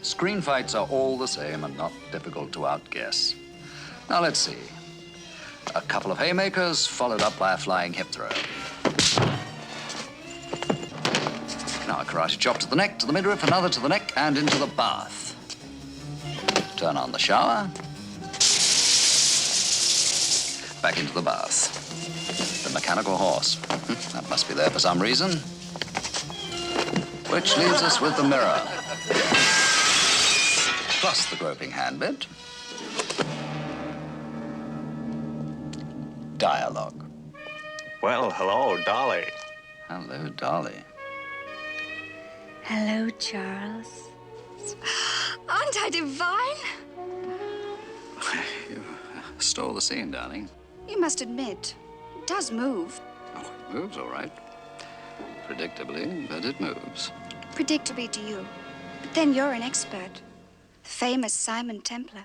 Screen fights are all the same and not difficult to outguess. Now, let's see. A couple of haymakers, followed up by a flying hip throw. Now a karate chop to the neck, to the midriff, another to the neck, and into the bath. Turn on the shower. Back into the bath. The mechanical horse. That must be there for some reason. Which leaves us with the mirror. Plus the groping hand bit. Dialogue. Well, hello, Dolly. Hello, Dolly. Hello, Charles. Aren't I divine? You stole the scene, darling. You must admit, it does move. Oh, it moves all right. Predictably, but it moves. Predictably to you. But then you're an expert. The famous Simon Templar.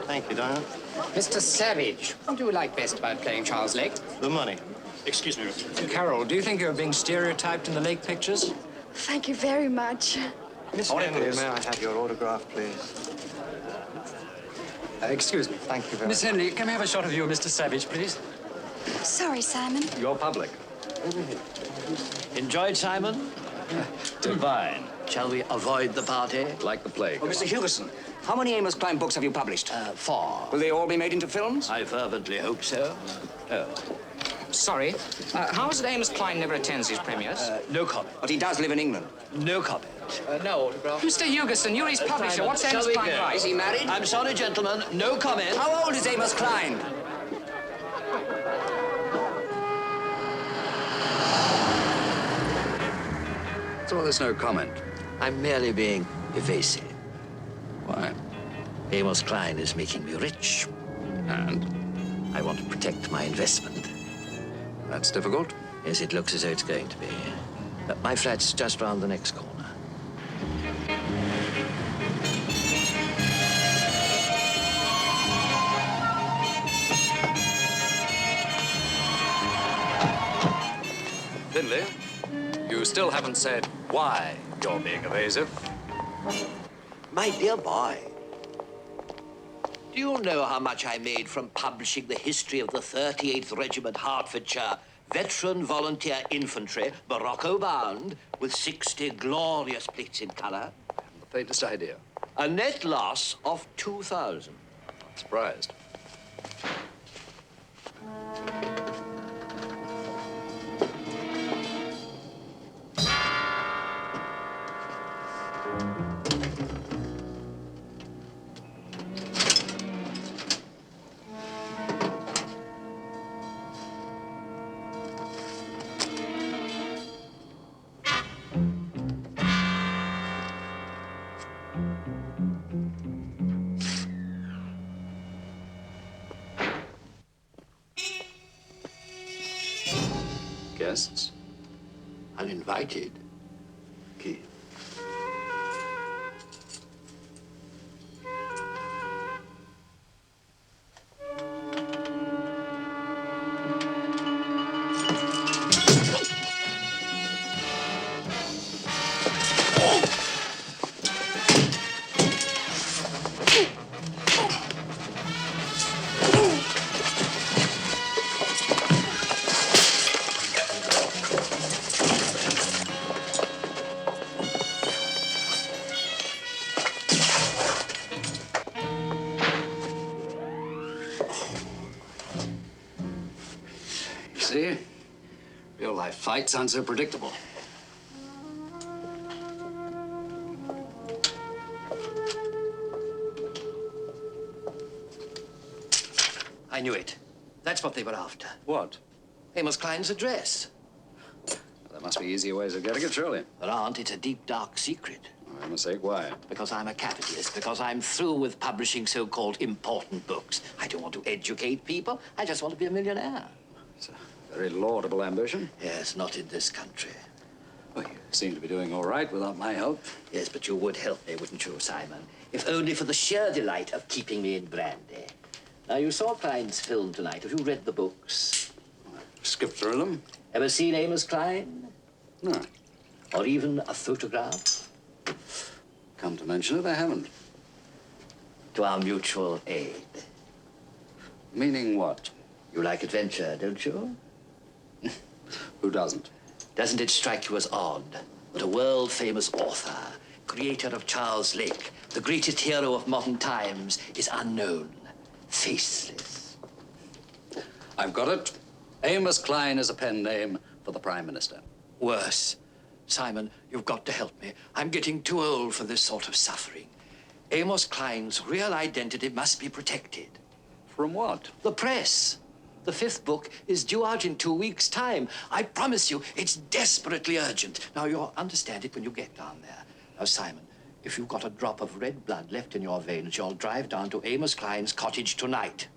Thank you, Diana. Mr. Savage, what do you like best about playing Charles Lake? The money. Excuse me. Carol, do you think you're being stereotyped in the Lake pictures? Thank you very much. Miss Henry, may I have your autograph, please? Excuse me. Thank you very Miss much. Henley, can we have a shot of you, Mr. Savage, please? Sorry, Simon. You're public. Enjoyed, Simon? Divine. Shall we avoid the party? Like the plague. Oh, Mr. Hugerson, how many Amos Klein books have you published? 4. Will they all be made into films? I fervently hope so. Sorry. How is it Amos Klein never attends his premieres? No comment. But he does live in England. No comment. No autograph. Mr. Hugerson, you're his publisher. Simon, What's Amos shall we Klein go? like? Is he married? I'm sorry, gentlemen. No comment. How old is Amos Klein? So there's no comment. I'm merely being evasive. Why? Amos Klein is making me rich. And? I want to protect my investment. That's difficult. Yes, it looks as though it's going to be. My flat's just round the next corner. Finley, You still haven't said why you're being evasive. My dear boy, do you know how much I made from publishing the history of the 38th Regiment Hertfordshire Veteran Volunteer Infantry, Morocco bound, with 60 glorious plates in color? The faintest idea. A net loss of 2,000. Surprised. Guests? Uninvited. Okay. See? Real-life fights aren't so predictable. I knew it. That's what they were after. What? Amos Klein's address. There must be easier ways of getting it, surely. There aren't. It's a deep, dark secret. For heaven's sake, why? Because I'm a capitalist, because I'm through with publishing so-called important books. I don't want to educate people. I just want to be a millionaire. It's a very laudable ambition. Yes, not in this country. Well, you seem to be doing all right without my help. Yes, but you would help me, wouldn't you, Simon? If only for the sheer delight of keeping me in brandy. Now, you saw Klein's film tonight. Have you read the books? Skip through them. Ever seen Amos Klein? No. Or even a photograph? Come to mention it, I haven't. To our mutual aid. Meaning what? You like adventure, don't you? Who doesn't? Doesn't it strike you as odd that a world-famous author, creator of Charles Lake, the greatest hero of modern times, is unknown, faceless? I've got it. Amos Klein is a pen name for the Prime Minister. Worse. Simon, you've got to help me. I'm getting too old for this sort of suffering. Amos Klein's real identity must be protected. From what? The press. The 5th book is due out in 2 weeks' time. I promise you, it's desperately urgent. Now, you'll understand it when you get down there. Now, Simon, if you've got a drop of red blood left in your veins, you'll drive down to Amos Klein's cottage tonight.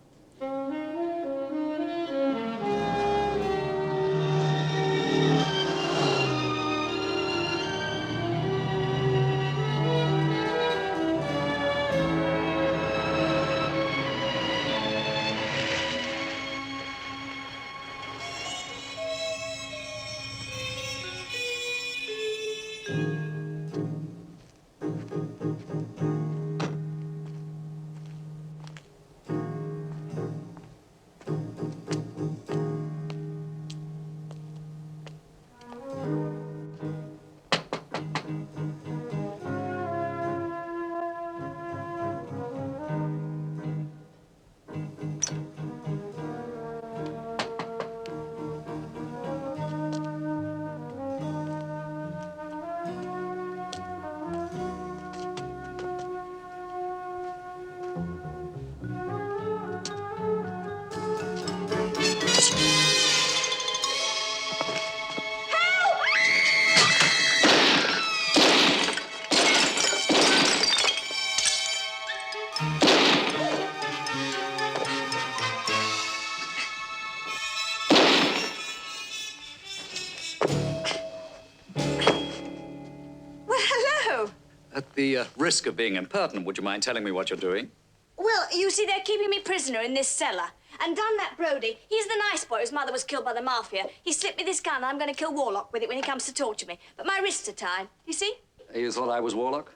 At the risk of being impertinent, would you mind telling me what you're doing? Well, you see, they're keeping me prisoner in this cellar. And Dunlap Brodie, he's the nice boy whose mother was killed by the mafia. He slipped me this gun and I'm going to kill Warlock with it when he comes to torture me. But my wrists are tied. You see? You thought I was Warlock?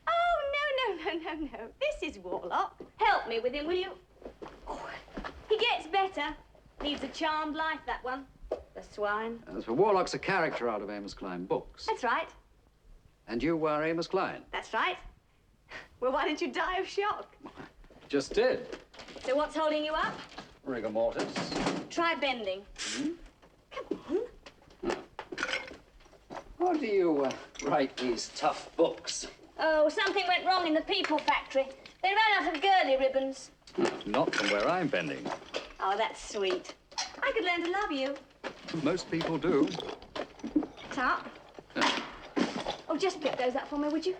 Oh, no. This is Warlock. Help me with him, will you? Oh, he gets better. Leads a charmed life, that one. The swine. So Warlock's a character out of Amos Klein books. That's right. And you were Amos Klein? That's right. Well, why didn't you die of shock? Just did. So what's holding you up? Rigor mortis. Try bending. Come on. Why do you write these tough books? Oh, something went wrong in the people factory. They ran out of girly ribbons. Not from where I'm bending. Oh, that's sweet. I could learn to love you. Most people do. Top. Oh, just pick those up for me, would you?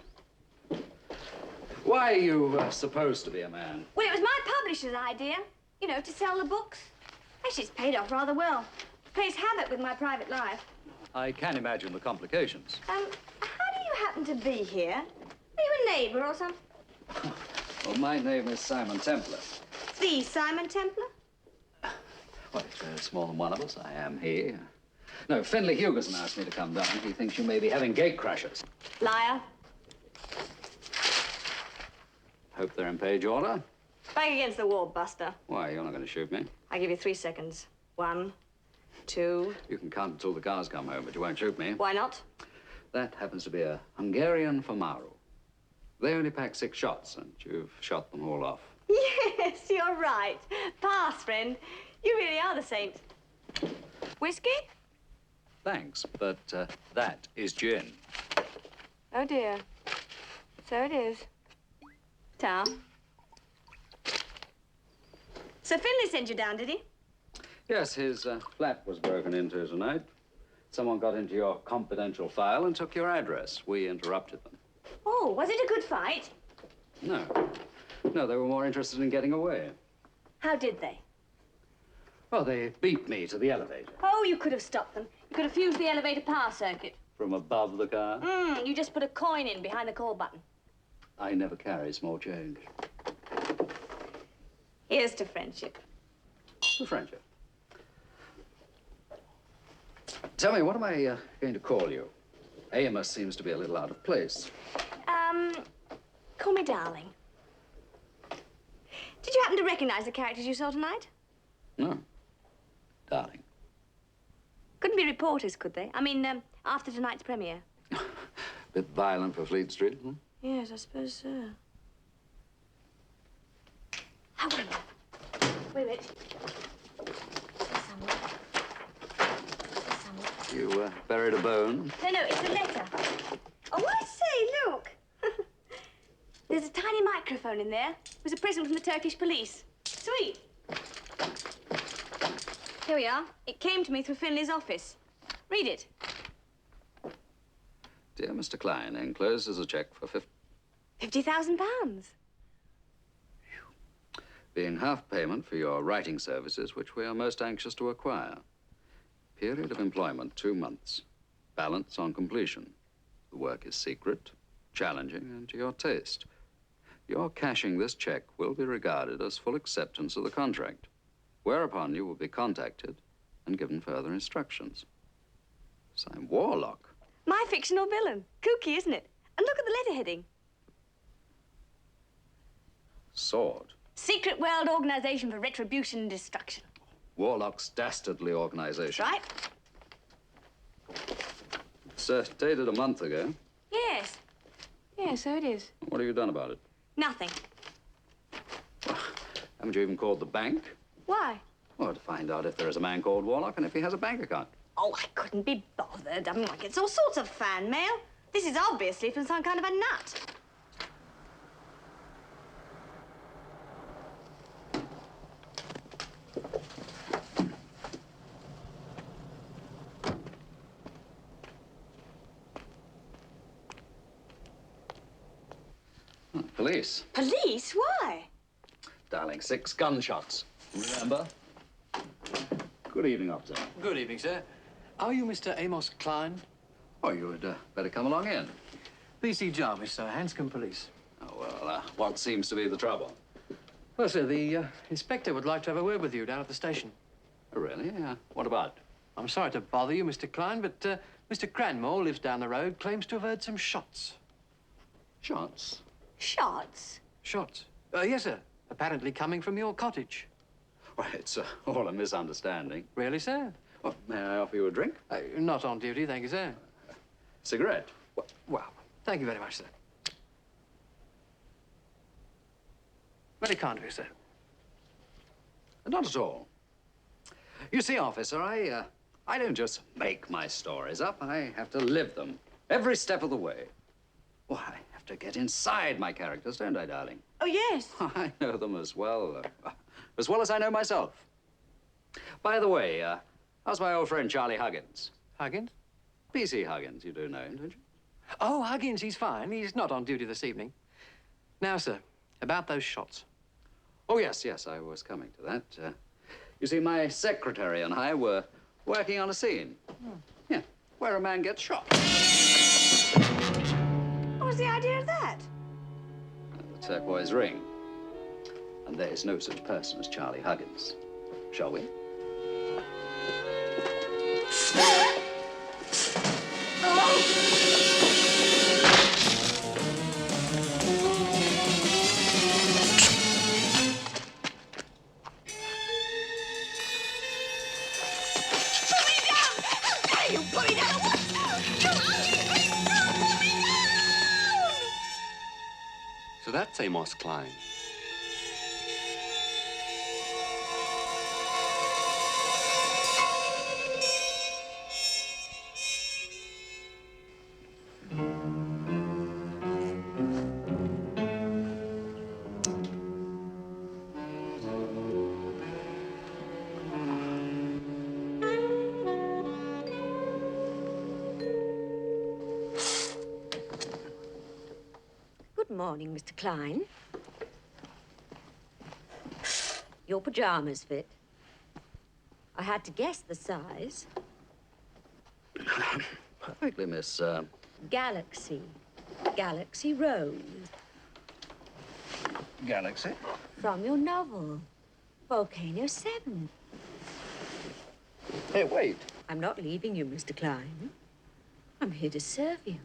Why are you supposed to be a man? Well, it was my publisher's idea. You know, to sell the books. Actually, it's paid off rather well. It plays havoc with my private life. I can imagine the complications. How do you happen to be here? Are you a neighbor or something? Well, my name is Simon Templar. The Simon Templar? Well, if there's more than one of us, I am he. No, Finlay Hugerson asked me to come down. He thinks you may be having gate crashes. Liar. Hope they're in page order. Back against the wall, Buster. Why, you're not going to shoot me. I give you 3 seconds. 1, 2. You can count until the cars come home, but you won't shoot me. Why not? That happens to be a Hungarian Famaru. They only pack 6 shots, and you've shot them all off. Yes, you're right. Pass, friend. You really are the saint. Whiskey? Thanks, but that is gin. Oh, dear. So it is. Ta. So Finlay sent you down, did he? Yes, his flat was broken into tonight. Someone got into your confidential file and took your address. We interrupted them. Oh, was it a good fight? No. No, they were more interested in getting away. How did they? Well, they beat me to the elevator. Oh, you could have stopped them. You could have fused the elevator power circuit. From above the car? You just put a coin in behind the call button. I never carry small change. Here's to friendship. To friendship. Tell me, what am I going to call you? Amos seems to be a little out of place. Call me darling. Did you happen to recognize the characters you saw tonight? No. Darling. Couldn't be reporters, could they? I mean, after tonight's premiere. Bit violent for Fleet Street, hmm? Yes, I suppose so. Oh, wait a minute. Wait a minute. There's some. You buried a bone? No, it's a letter. Oh, I say, look. There's a tiny microphone in there. It was a present from the Turkish police. Sweet. Here we are. It came to me through Finlay's office. Read it. Dear Mr. Klein, enclosed is a cheque for £50,000. being half payment for your writing services, which we are most anxious to acquire. Period of employment, 2 months. Balance on completion. The work is secret, challenging, and to your taste. Your cashing this check will be regarded as full acceptance of the contract, whereupon you will be contacted and given further instructions. Signed, Warlock. My fictional villain. Kooky, isn't it? And look at the letter heading. Sword. Secret World Organization for Retribution and Destruction. Warlock's dastardly organization. Right? It's dated a month ago. Yes. Yeah, so it is. What have you done about it? Nothing. Haven't you even called the bank? Why? Well, to find out if there is a man called Warlock and if he has a bank account. Oh, I couldn't be bothered. I mean, I get all sorts of fan mail. This is obviously from some kind of a nut. Police. Police? Why? Darling, 6 gunshots. Remember? Good evening, officer. Good evening, sir. Are you Mr. Amos Klein? Oh, you would better come along in. PC Jarvis, sir. Hanscom Police. Oh, well, what seems to be the trouble? Well, sir, the inspector would like to have a word with you down at the station. Oh, really? What about? I'm sorry to bother you, Mr. Klein, but Mr. Cranmore lives down the road, claims to have heard some shots. Shots? Shots? Shots? Yes, sir. Apparently coming from your cottage. Well, it's all a misunderstanding. Really, sir? Well, may I offer you a drink? Not on duty, thank you, sir. Cigarette? Well, thank you very much, sir. Very kind of you, sir. Not at all. You see, officer, I don't just make my stories up. I have to live them every step of the way. Well, I have to get inside my characters, don't I, darling? Oh, yes. I know them as well as I know myself. By the way, how's my old friend Charlie Huggins? Huggins? P.C. Huggins, you do know him, don't you? Oh, Huggins, he's fine. He's not on duty this evening. Now, sir, about those shots. Oh, yes, I was coming to that. You see, my secretary and I were working on a scene. Yeah, where a man gets shot. What was the idea of that? The turquoise ring. And there is no such person as Charlie Huggins. Shall we? So that's Amos Klein. Good morning, Mr. Klein. Your pajamas fit. I had to guess the size. Perfectly, Miss, Galaxy. Galaxy Rose. Galaxy. From your novel, Volcano 7. Hey, wait. I'm not leaving you, Mr. Klein. I'm here to serve you.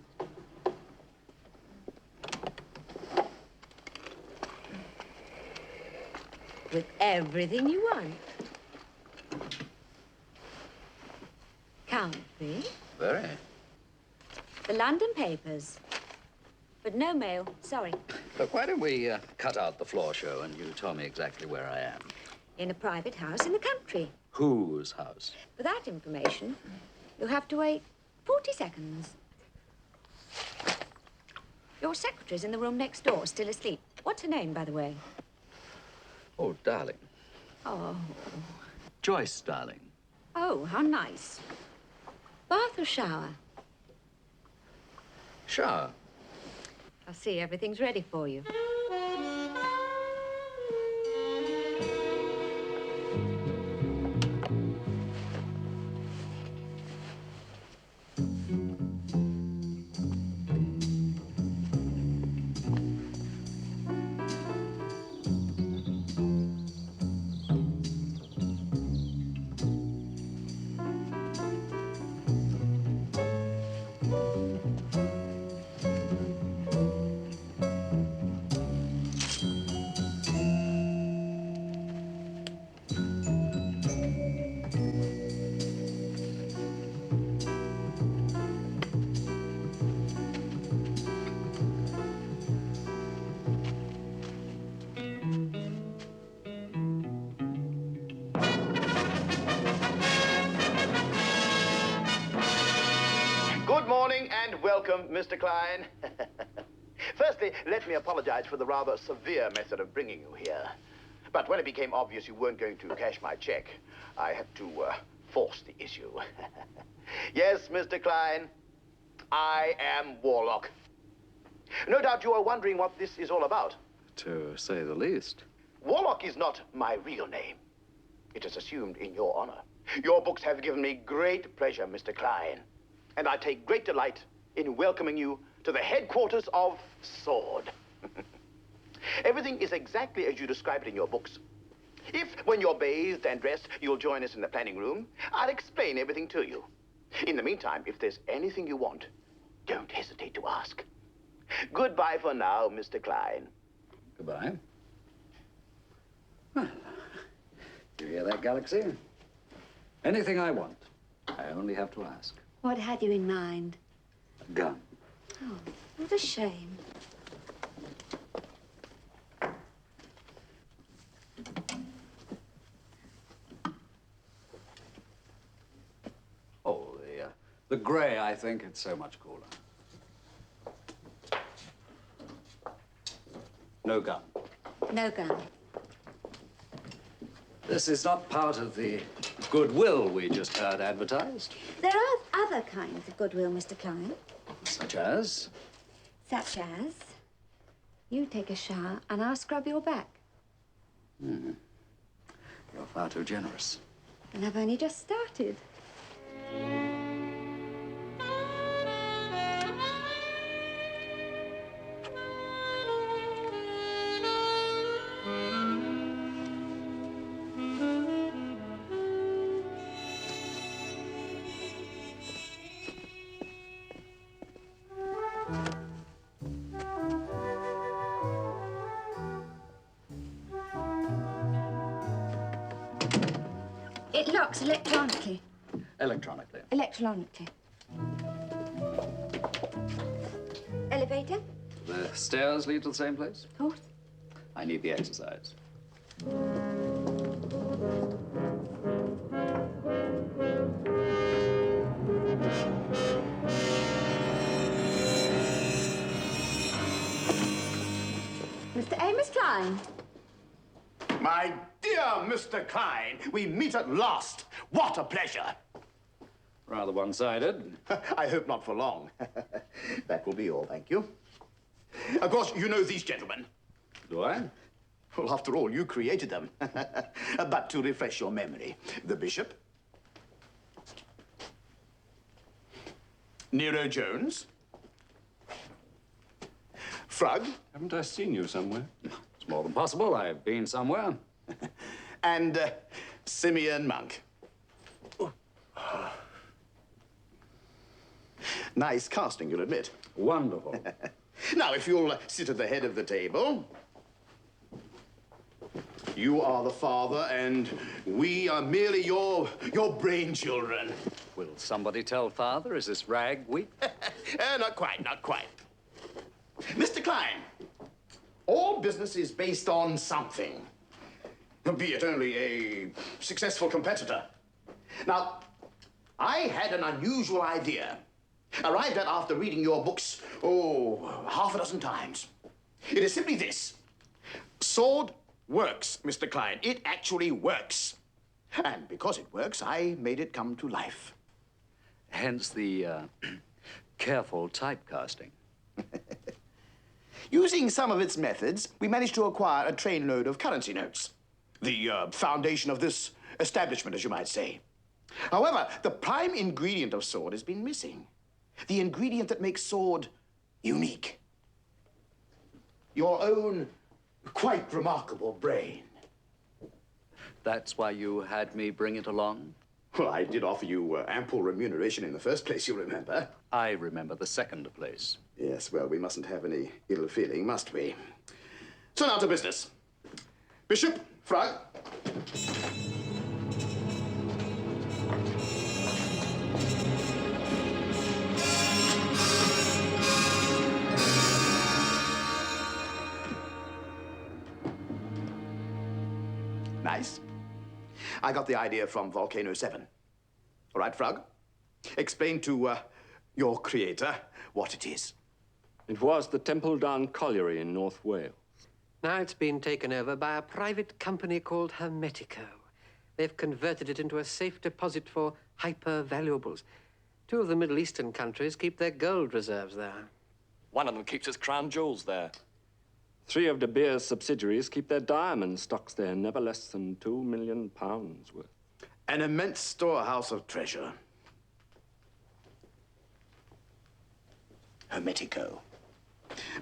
With everything you want. Comfy. Very. The London papers. But no mail, sorry. Look, why don't we cut out the floor show and you tell me exactly where I am? In a private house in the country. Whose house? For that information, you'll have to wait 40 seconds. Your secretary's in the room next door, still asleep. What's her name, by the way? Oh, darling. Oh. Joyce, darling. Oh, how nice. Bath or shower? Shower. I'll see everything's ready for you. Good morning and welcome, Mr. Klein. Firstly, let me apologize for the rather severe method of bringing you here. But when it became obvious you weren't going to cash my check, I had to force the issue. Yes, Mr. Klein, I am Warlock. No doubt you are wondering what this is all about. To say the least. Warlock is not my real name. It is assumed in your honor. Your books have given me great pleasure, Mr. Klein. And I take great delight in welcoming you to the headquarters of Sword. Everything is exactly as you describe it in your books. If, when you're bathed and dressed, you'll join us in the planning room, I'll explain everything to you. In the meantime, if there's anything you want, don't hesitate to ask. Goodbye for now, Mr. Klein. Goodbye. Well, you hear that, Galaxy? Anything I want, I only have to ask. What had you in mind? A gun. Oh, what a shame. Oh, the gray, I think. It's so much cooler. No gun. No gun. This is not part of the goodwill we just heard advertised. There are other kinds of goodwill, Mr. Klein. Such as? Such as, you take a shower and I'll scrub your back. You're far too generous. And I've only just started. It locks electronically. Electronically. Electronically. Elevator? The stairs lead to the same place? Of course. I need the exercise. Mr. Amos Klein. My dear Mr. Klein, we meet at last. What a pleasure. Rather one-sided. I hope not for long. That will be all, thank you. Of course, you know these gentlemen. Do I? Well, after all, you created them. But to refresh your memory, the Bishop, Nero Jones, Frug, Haven't I seen you somewhere? It's more than possible. I've been somewhere. and Simeon Monk. Nice casting, you'll admit. Wonderful. Now, if you'll sit at the head of the table. You are the father, and we are merely your brain children. Will somebody tell Father? Is this rag weak? Not quite, not quite. Mr. Klein, all business is based on something, be it only a successful competitor. Now, I had an unusual idea, arrived at after reading your books, half a dozen times. It is simply this. Sword works, Mr. Klein. It actually works. And because it works, I made it come to life. Hence the careful typecasting. Using some of its methods, we managed to acquire a trainload of currency notes. The foundation of this establishment, as you might say. However, the prime ingredient of sword has been missing. The ingredient that makes sword unique. Your own quite remarkable brain. That's why you had me bring it along? Well, I did offer you ample remuneration in the first place, you remember. I remember the second place. Yes, well, we mustn't have any ill feeling, must we? So now to business. Bishop, Frog. Nice. I got the idea from Volcano 7. All right, Frog? Explain to your creator what it is. It was the Temple Down Colliery in North Wales. Now it's been taken over by a private company called Hermetico. They've converted it into a safe deposit for hyper-valuables. 2 of the Middle Eastern countries keep their gold reserves there. One of them keeps its crown jewels there. 3 of De Beers subsidiaries keep their diamond stocks there, never less than £2 million worth. An immense storehouse of treasure. Hermetico.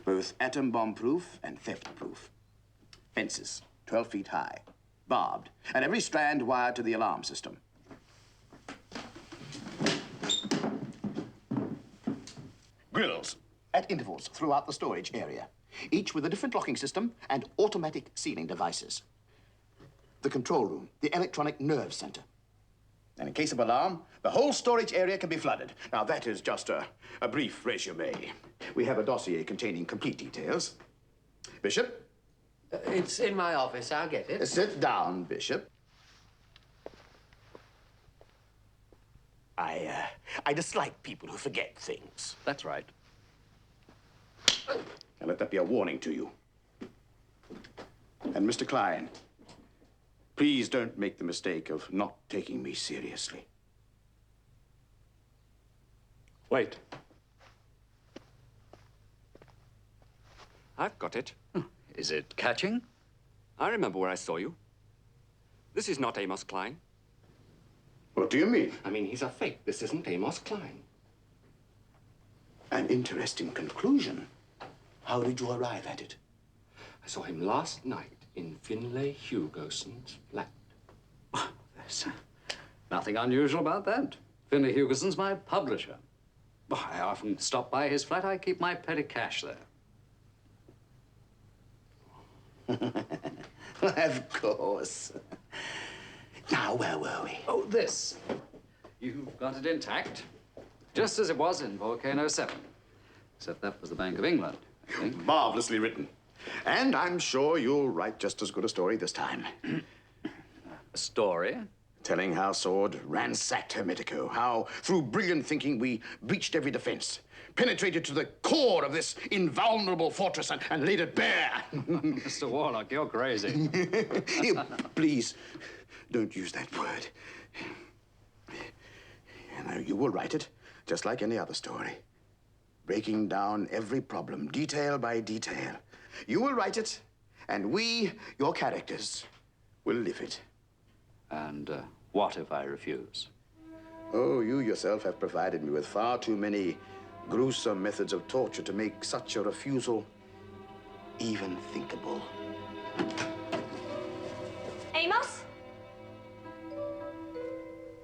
Both atom bomb proof and theft proof. Fences, 12 feet high, barbed, and every strand wired to the alarm system. Grills at intervals throughout the storage area, each with a different locking system and automatic sealing devices. The control room, the electronic nerve center. And in case of alarm, the whole storage area can be flooded. Now, that is just a brief resume. We have a dossier containing complete details. Bishop? It's in my office. I'll get it. Sit down, Bishop. I dislike people who forget things. That's right. And let that be a warning to you. And Mr. Klein, please don't make the mistake of not taking me seriously. Wait. I've got it. Is it catching? I remember where I saw you. This is not Amos Klein. What do you mean? I mean, he's a fake. This isn't Amos Klein. An interesting conclusion. How did you arrive at it? I saw him last night in Finlay Hugoson's flat. There's nothing unusual about that. Finlay Hugoson's my publisher. I often stop by his flat. I keep my petty cash there. Of course. Now, where were we? Oh, this. You've got it intact. Just as it was in Volcano 7. Except that was the Bank of England, I think. Marvelously written. And I'm sure you'll write just as good a story this time. A story? Telling how Sword ransacked Hermetico, how, through brilliant thinking, we breached every defense, penetrated to the core of this invulnerable fortress and laid it bare. Mr. Warlock, you're crazy. Please, don't use that word. You know, you will write it just like any other story, breaking down every problem, detail by detail. You will write it, and we, your characters, will live it. And what if I refuse? Oh, you yourself have provided me with far too many gruesome methods of torture to make such a refusal even thinkable. Amos?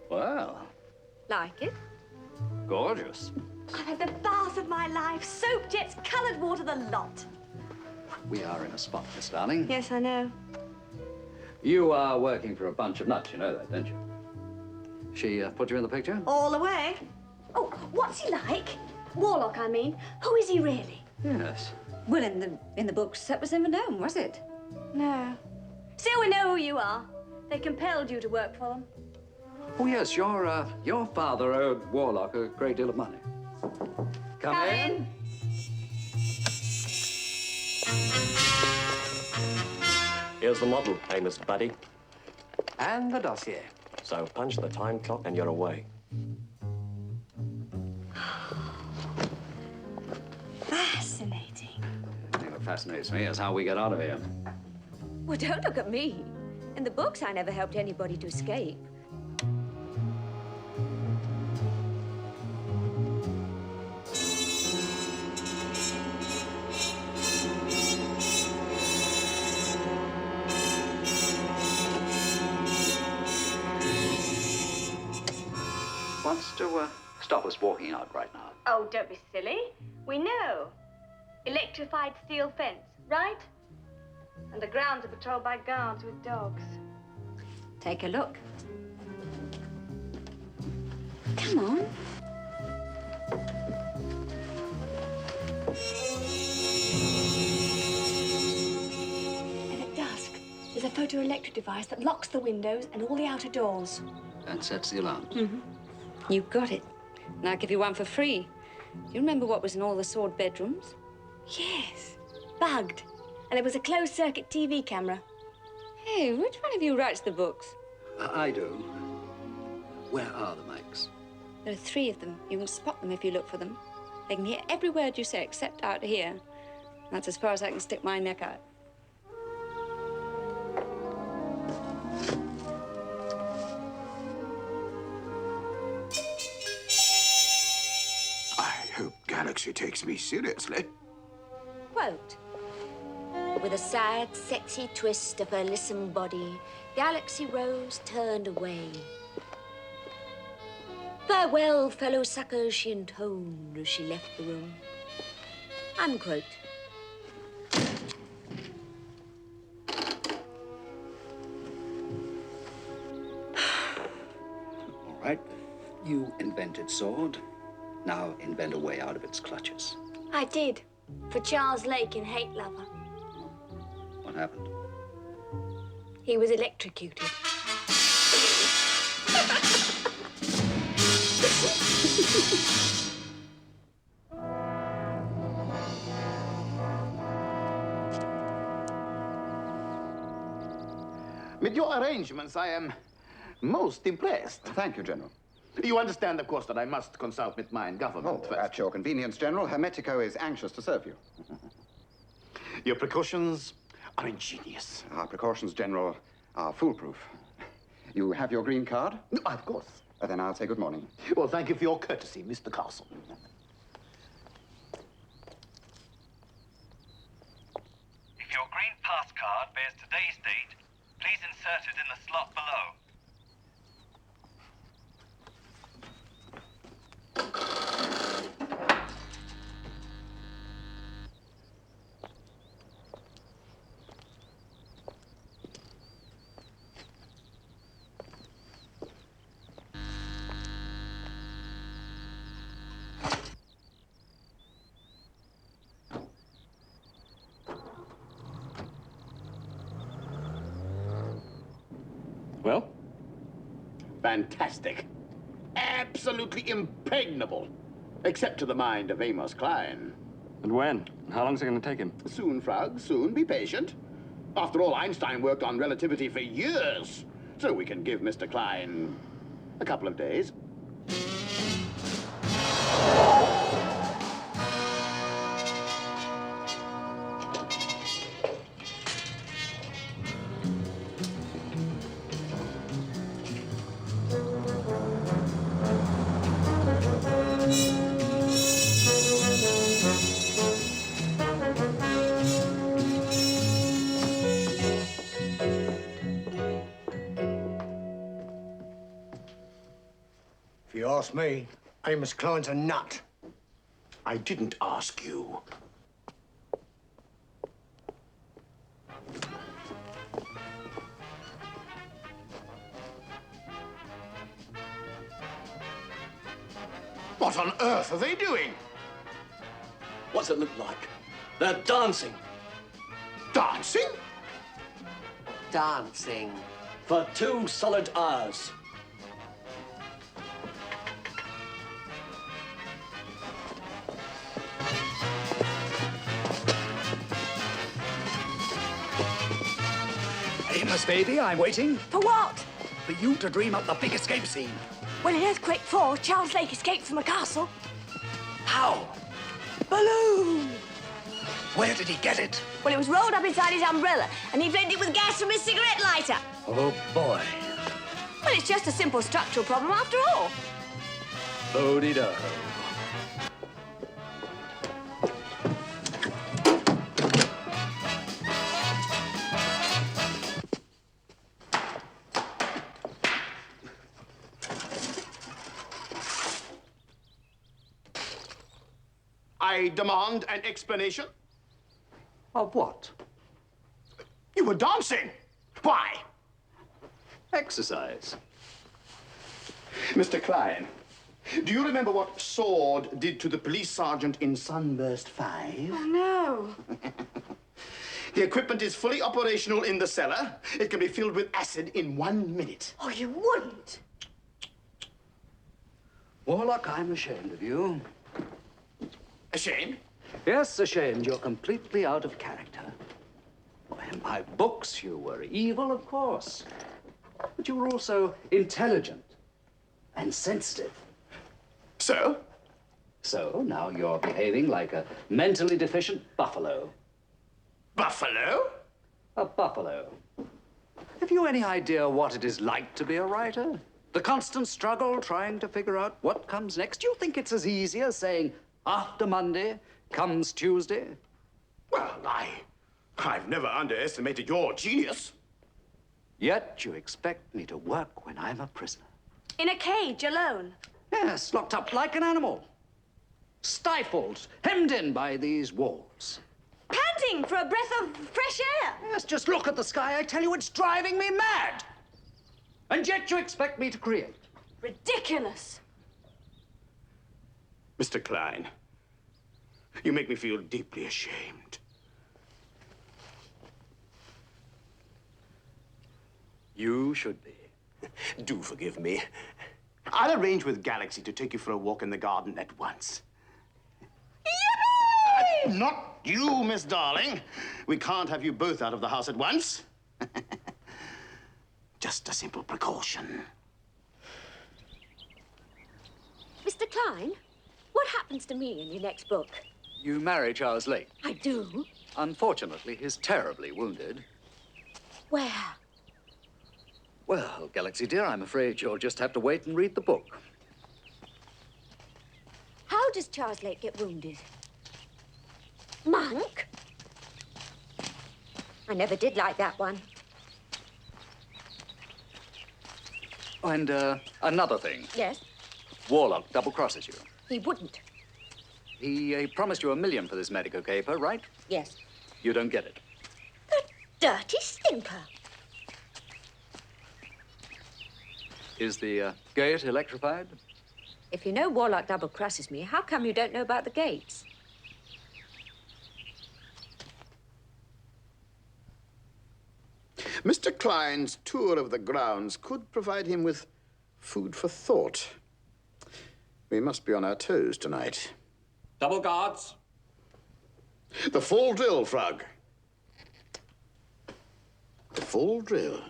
Well, Like it? gorgeous. I've had the bath of my life. Soap jets, coloured water, the lot. We are in a spot, Miss Darling. Yes, I know. You are working for a bunch of nuts, you know that, don't you? She put you in the picture? All the way. Oh, what's he like? Warlock, I mean. Who is he really? Yes. Well, in the books, that was never known, was it? No. Still, we know who you are. They compelled you to work for them. Oh, yes, your father owed Warlock a great deal of money. Come in. Here's the model, Amos buddy. And the dossier. So punch the time clock and you're away. Fascinating. The thing that fascinates me is how we get out of here. Well, don't look at me. In the books, I never helped anybody to escape. Wants to stop us walking out right now. Oh, don't be silly. We know. Electrified steel fence, right? And the grounds are patrolled by guards with dogs. Take a look. Come on. And at dusk, there's a photoelectric device that locks the windows and all the outer doors. And sets the alarm. You got it. And I'll give you one for free. Do you remember what was in all the Sword bedrooms? Yes, bugged. And it was a closed-circuit TV camera. Hey, which one of you writes the books? I do. Where are the mics? There are 3 of them. You can spot them if you look for them. They can hear every word you say except out here. That's as far as I can stick my neck out. I hope Galaxy takes me seriously. Quote. But with a sad, sexy twist of her lissom body, Galaxy Rose turned away. Farewell, fellow suckers, she intoned as she left the room. Unquote. All right. You invented sword. Now invent a way out of its clutches. I did. For Charles Lake in Hate Lover. What happened? He was electrocuted. With your arrangements, I am most impressed. Thank you, General. You understand, of course, that I must consult with my government first. At your convenience, General. Hermetico is anxious to serve you. Your precautions are ingenious. Our precautions, General, are foolproof. You have your green card? No, of course. Then I'll say good morning. Well, thank you for your courtesy, Mr. Castle. If your green pass card bears today's date, please insert it in the slot below. Well? Fantastic. Absolutely impregnable. Except to the mind of Amos Klein. And when? And how long is it going to take him? Soon, Frog, soon. Be patient. After all, Einstein worked on relativity for years. So we can give Mr. Klein a couple of days. If you ask me, Amos Klein's a nut. I didn't ask you. What on earth are they doing? What's it look like? They're dancing. Dancing? Dancing. For 2 solid hours. Amos, baby, I'm waiting For what? for you to dream up the big escape scene. Well, in Earthquake 4, Charles Lake escaped from a castle. How? Balloon! Where did he get it? Well, it was rolled up inside his umbrella, and he flamed it with gas from his cigarette lighter. Oh, boy. Well, it's just a simple structural problem after all. Bodie-do. I demand an explanation. Of what? You were dancing. Why? Exercise. Mr. Klein, do you remember what Sword did to the police sergeant in Sunburst 5? Oh, no. The equipment is fully operational in the cellar. It can be filled with acid in 1 minute. Oh, you wouldn't. Warlock, I'm ashamed of you. Ashamed? Yes, ashamed. You're completely out of character. Why, in my books, you were evil, of course. But you were also intelligent and sensitive. So? So, now you're behaving like a mentally deficient buffalo. Buffalo? A buffalo. Have you any idea what it is like to be a writer? The constant struggle trying to figure out what comes next? Do you think it's as easy as saying, after Monday comes Tuesday? Well, I've never underestimated your genius. Yet you expect me to work when I'm a prisoner. In a cage, alone. Yes, locked up like an animal. Stifled, hemmed in by these walls. Panting for a breath of fresh air. Yes, just look at the sky. I tell you, it's driving me mad. And yet you expect me to create. Ridiculous. Mr. Klein, you make me feel deeply ashamed. You should be. Do forgive me. I'll arrange with Galaxy to take you for a walk in the garden at once. Not you, Miss Darling. We can't have you both out of the house at once. Just a simple precaution. Mr. Klein, what happens to me in your next book? You marry Charles Lake. I do? Unfortunately, he's terribly wounded. Where? Well, Galaxy dear, I'm afraid you'll just have to wait and read the book. How does Charles Lake get wounded? Monk? I never did like that one. And, another thing. Yes? Warlock double-crosses you. He wouldn't. He promised you $1 million for this medico caper, right? Yes. You don't get it. Dirty stinker. Is the gate electrified? If you know Warlock double-crosses me, how come you don't know about the gates? Mr. Klein's tour of the grounds could provide him with food for thought. We must be on our toes tonight. Double guards. The full drill, Frog. The full drill.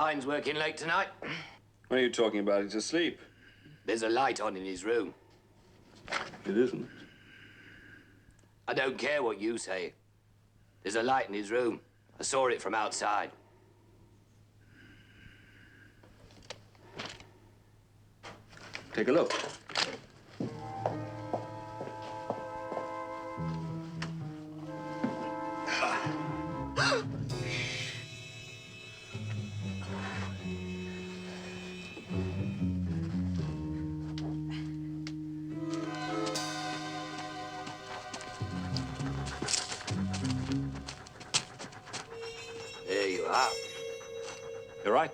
Klein's working late tonight. What are you talking about? He's asleep. There's a light on in his room. It isn't. I don't care what you say. There's a light in his room. I saw it from outside. Take a look. There you are. You're right.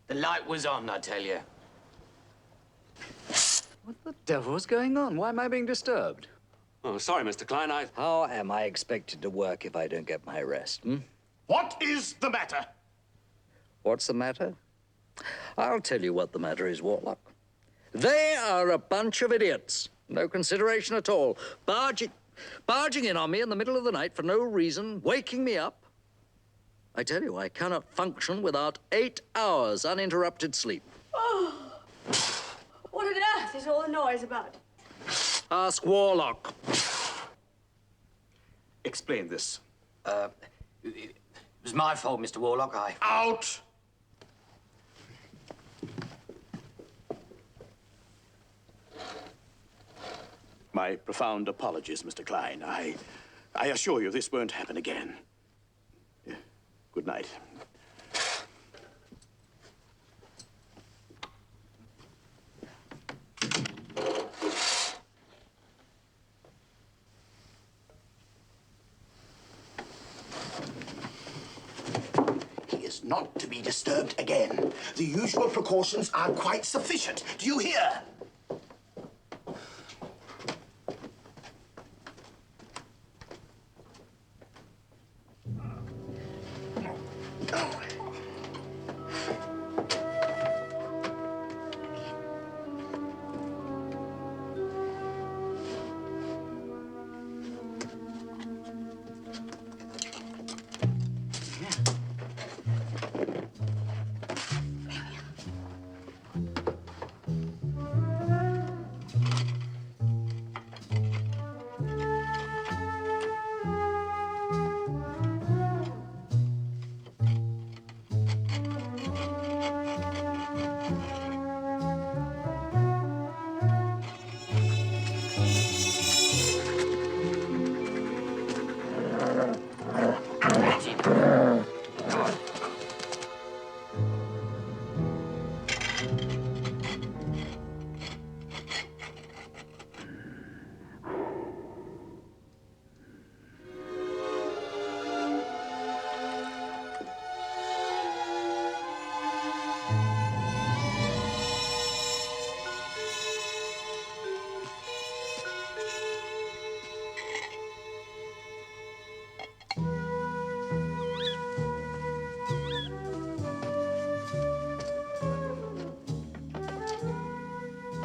The light was on, I tell you. What the devil's going on? Why am I being disturbed? Oh, sorry, Mr. Klein. How am I expected to work if I don't get my rest, What is the matter? What's the matter? I'll tell you what the matter is, Warlock. They are a bunch of idiots. No consideration at all. Barging in on me in the middle of the night for no reason, waking me up. I tell you, I cannot function without 8 hours uninterrupted sleep. Oh, what on earth is all the noise about? Ask Warlock. Explain this. It was my fault, Mr. Warlock. Out! My profound apologies, Mr. Klein. I assure you this won't happen again. Good night. He is not to be disturbed again. The usual precautions are quite sufficient. Do you hear?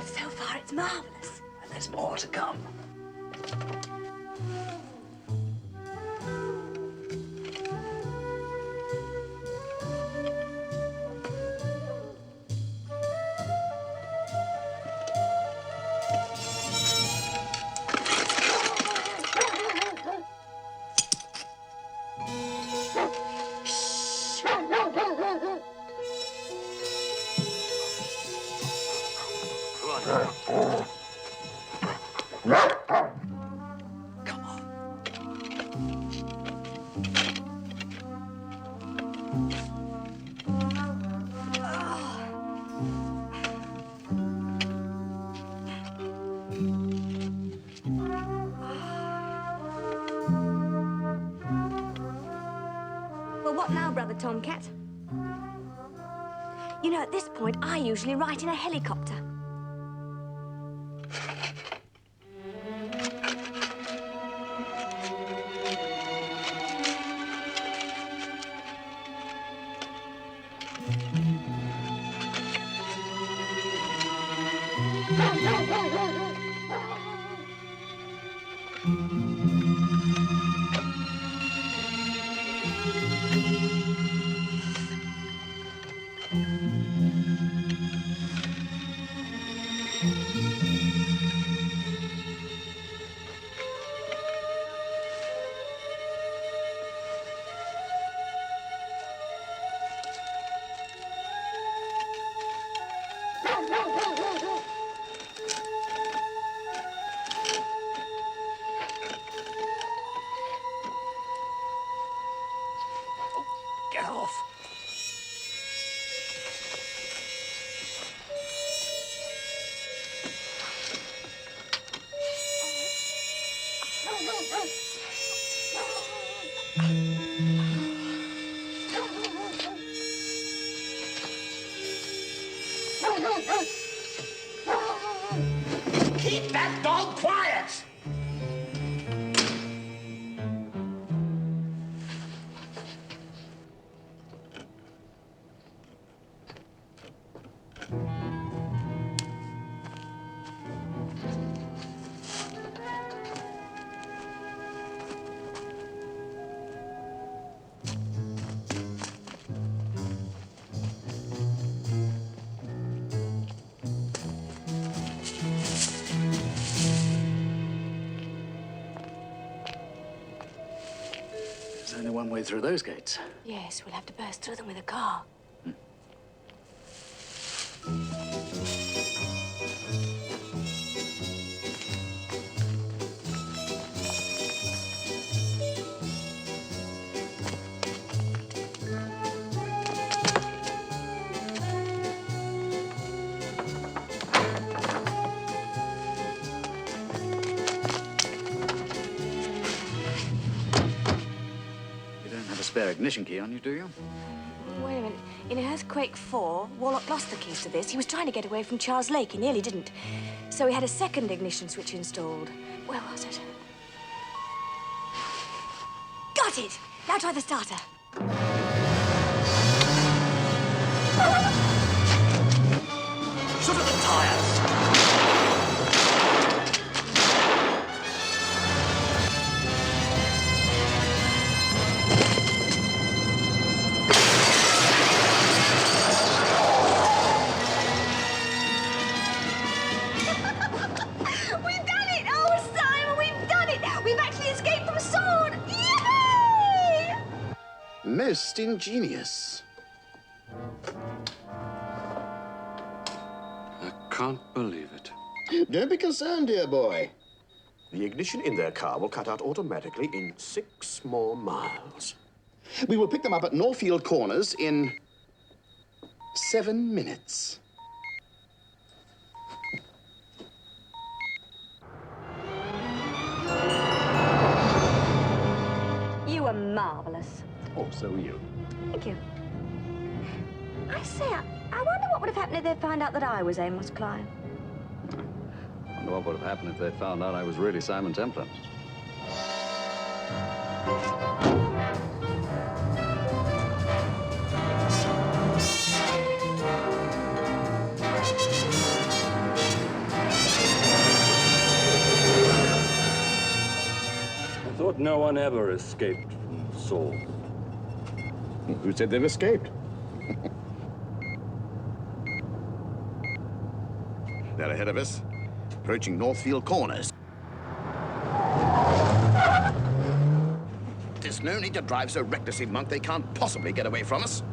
So far, it's marvelous. And there's more to come. Well, what now, Brother Tomcat? You know, at this point, I usually write in a helicopter. right off. Keep that dog quiet! There's only one way through those gates. Yes, we'll have to burst through them with a car. You don't have a spare ignition key on you, do you? Wait a minute. In Earthquake 4, Warlock lost the keys to this. He was trying to get away from Charles Lake. He nearly didn't. So he had a second ignition switch installed. Where was it? Got it! Now try the starter. Shoot at the tires. We've done it! Oh, Simon, we've done it! We've actually escaped from Sword! Yay! Most ingenious. I can't believe it. Don't be concerned, dear boy. The ignition in their car will cut out automatically in 6 more miles. We will pick them up at Northfield Corners in 7 minutes. You were marvellous. Oh, so are you. Thank you. I say, I wonder what would have happened if they found out that I was Amos Klein. I wonder what would have happened if they'd found out I was really Simon Templar. I thought no one ever escaped from Saul. Who said they've escaped? They're ahead of us, approaching Northfield Corners. There's no need to drive so recklessly, Monk. They can't possibly get away from us.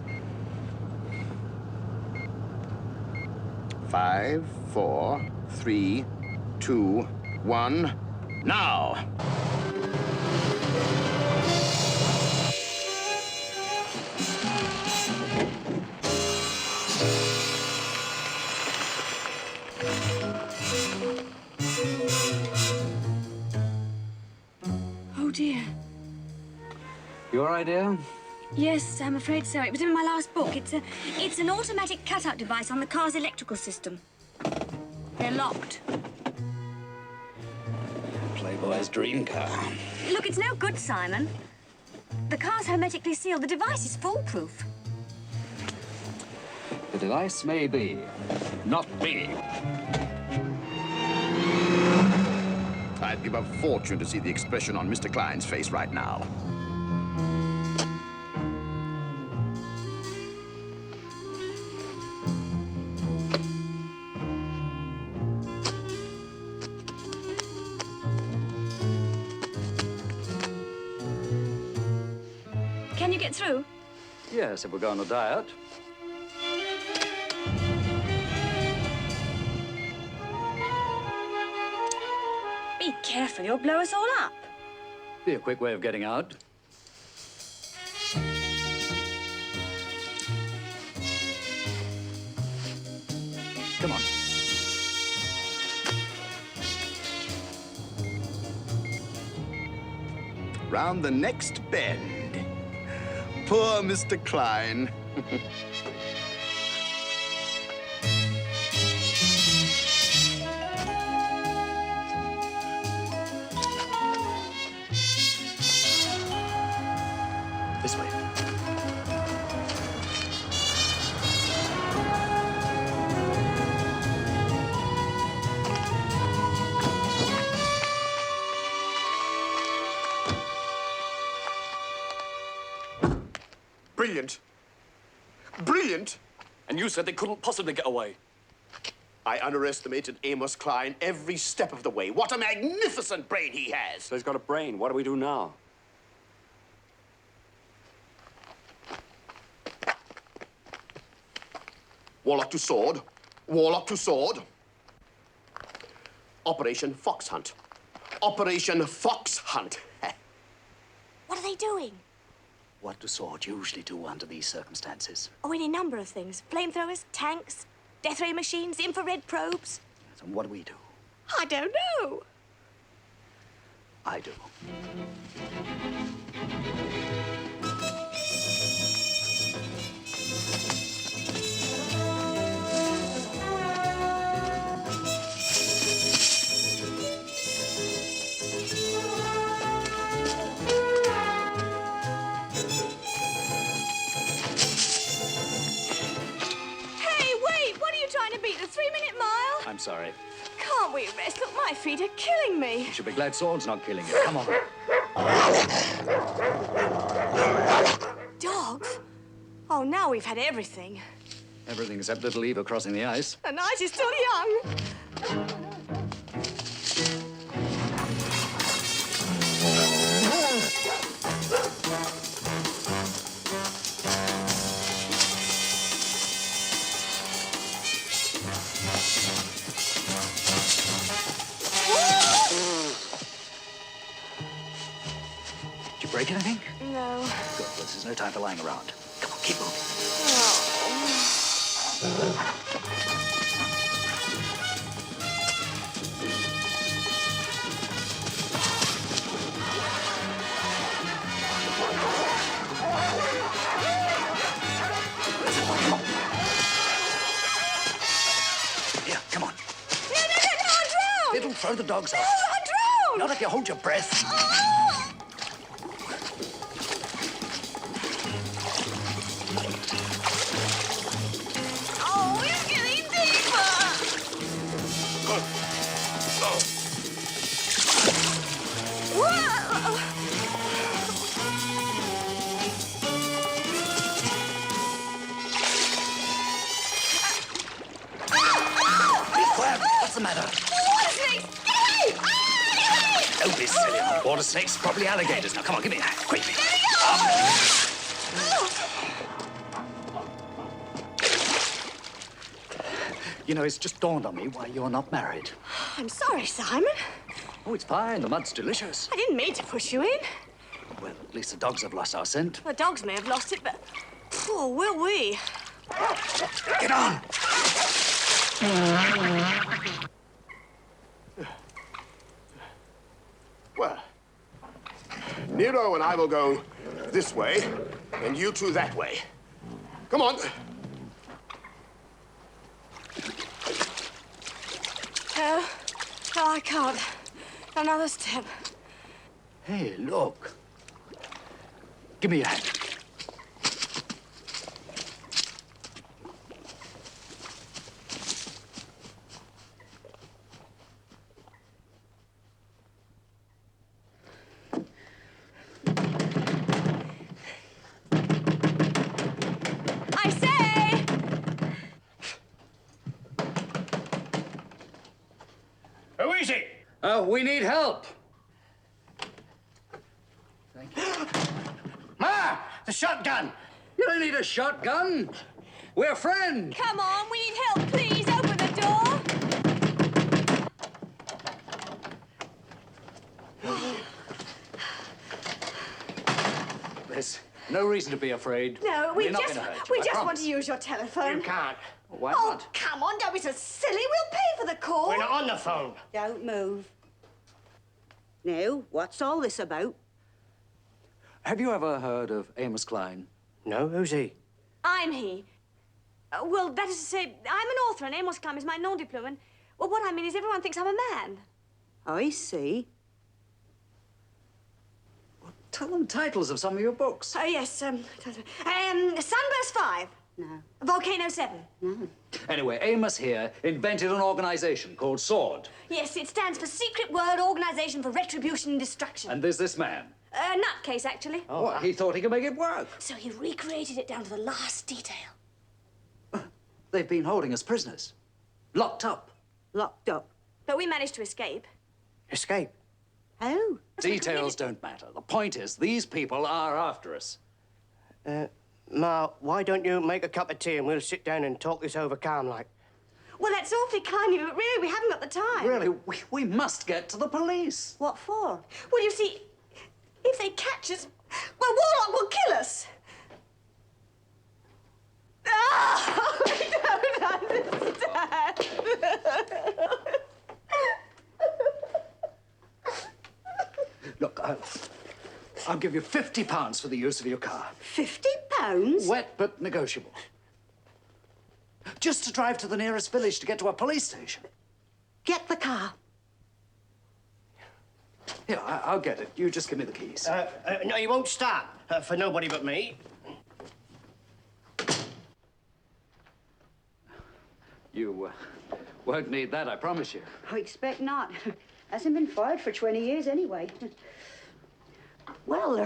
5, 4, 3, 2, 1, now! Oh, dear. Your idea? Yes, I'm afraid so. It was in my last book. It's an automatic cutout device on the car's electrical system. They're locked. Playboy's dream car. Look, it's no good, Simon. The car's hermetically sealed. The device is foolproof. The device may be, not me. I'd give a fortune to see the expression on Mr. Klein's face right now. Can you get through? Yes, if we're going to diet. Be careful, you'll blow us all up. Be a quick way of getting out. round the next bend. Poor Mr. Klein. This way. Brilliant. Brilliant? And you said they couldn't possibly get away. I underestimated Amos Klein every step of the way. What a magnificent brain he has. So he's got a brain. What do we do now? Warlock to sword. Warlock to sword. Operation Fox Hunt. Operation Fox Hunt. What are they doing? What do swords usually do under these circumstances? Oh, any number of things. Flamethrowers, tanks, death ray machines, infrared probes. And what do we do? I don't know. I do. Hey, wait! What are you trying to beat? The 3-minute mile? I'm sorry. Can't we rest? Look, my feet are killing me. You should be glad sword's not killing you. Come on. Dogs? Oh, now we've had everything. Everything except little Eva crossing the ice. The night is still young. Did you break anything? No. Good. Well, this is no time for lying around. Come on, keep moving. Here, come on. No, I'm drowned! It'll throw the dogs off. No, I'm drowned! Not if you hold your breath. Oh, it's getting deeper! Whoa! Be quiet. What's the matter? Water snakes! Get away! Don't be silly. Water snakes, probably alligators. Now, come on, give me that. Quickly. You know, it's just dawned on me why you're not married. I'm sorry, Simon. Oh, it's fine. The mud's delicious. I didn't mean to push you in. Well, at least the dogs have lost our scent. The dogs may have lost it, but... Oh, will we? Get on! Well, Nero and I will go this way, and you two that way. Come on. No, I can't. Another step. Hey, look. Give me your hand. I say! Who is it? We need help. Ma! The shotgun! You don't need a shotgun. We're friends. Come on, we need help, please. Open the door. There's no reason to be afraid. No, We're not gonna hurt you, we I just want promise. to use your telephone. You can't. Why Oh, not? come on, don't be so silly. We'll pay for the call. We're not on the phone. Don't move. Now, what's all this about? Have you ever heard of Amos Klein? No, who's he? I'm he. Well, that is to say, I'm an author and Amos Klein is my nom de plume. And, well, what I mean is everyone thinks I'm a man. I see. Tell them titles of some of your books. Oh, yes. Sunburst 5. No. Volcano 7. No. Anyway, Amos here invented an organization called SWORD. Yes, it stands for Secret World Organization for Retribution and Destruction. And there's this man. Nutcase, actually. Oh, what? He thought he could make it work. So he recreated it down to the last detail. They've been holding us prisoners. Locked up. Locked up. But we managed to escape. Escape? Oh. Details don't matter. The point is, these people are after us. Ma, why don't you make a cup of tea and we'll sit down and talk this over calm-like? Well, that's awfully kind of you, but really, we haven't got the time. Really, we must get to the police. What for? Well, you see, if they catch us, well, Warlock will kill us. Oh, I don't understand. Look, I'll give you £50 for the use of your car. £50? Wet but negotiable. Just to drive to the nearest village to get to a police station. Get the car. Here, I'll get it. You just give me the keys. No, you won't start. For nobody but me. You won't need that, I promise you. I expect not. Hasn't been fired for 20 years anyway. Well,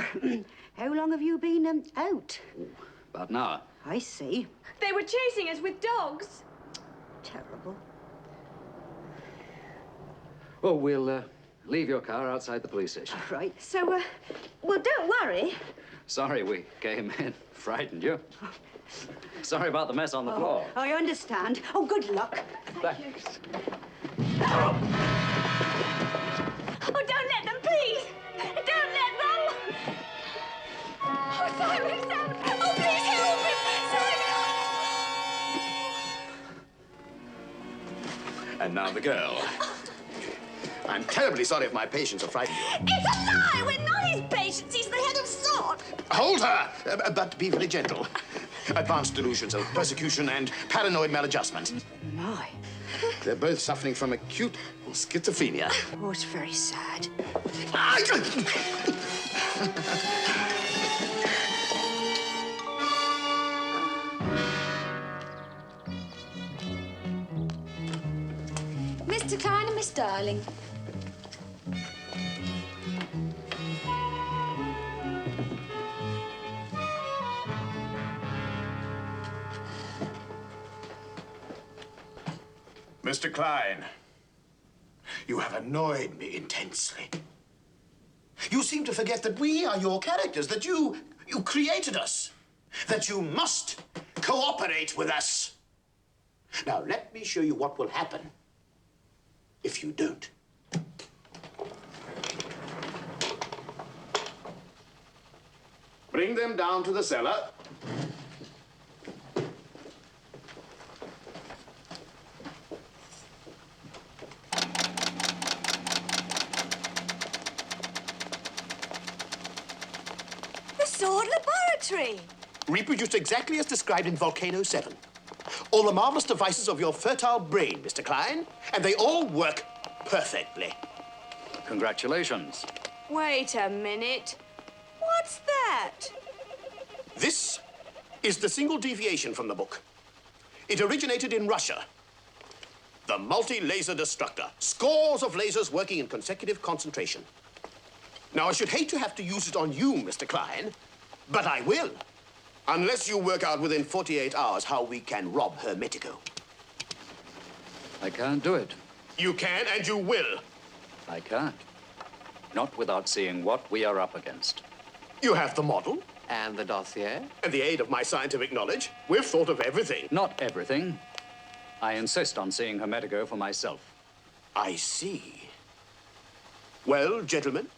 how long have you been out? About an hour. I see. They were chasing us with dogs. Terrible. Well, we'll leave your car outside the police station. Right. So, well, don't worry. Sorry we came in. Frightened you. Sorry about the mess on the floor. I understand. Oh, good luck. Thanks. Oh, don't let them, please. Don't let them. Oh, Simon, Simon. Oh, please help him. Simon. And now the girl. I'm terribly sorry if my patients have frightened you. It's a lie. We're not his patients. He's the head of SWORD. Hold her! But be very gentle. Advanced delusions of persecution and paranoid maladjustment. My. They're both suffering from acute schizophrenia. Oh, it's very sad. Mr. Klein and Miss Darling. Mr. Klein, you have annoyed me intensely. You seem to forget that we are your characters, that you created us, that you must cooperate with us. Now, let me show you what will happen if you don't. Bring them down to the cellar. SWORD Laboratory. Reproduced exactly as described in Volcano 7. All the marvelous devices of your fertile brain, Mr. Klein, and they all work perfectly. Congratulations. Wait a minute. What's that? This is the single deviation from the book. It originated in Russia. The multi-laser destructor. Scores of lasers working in consecutive concentration. Now, I should hate to have to use it on you, Mr. Klein, but I will. Unless you work out within 48 hours how we can rob Hermetico. I can't do it. You can and you will. I can't. Not without seeing what we are up against. You have the model. And the dossier? And the aid of my scientific knowledge. We've thought of everything. Not everything. I insist on seeing Hermetico for myself. I see. Well, gentlemen?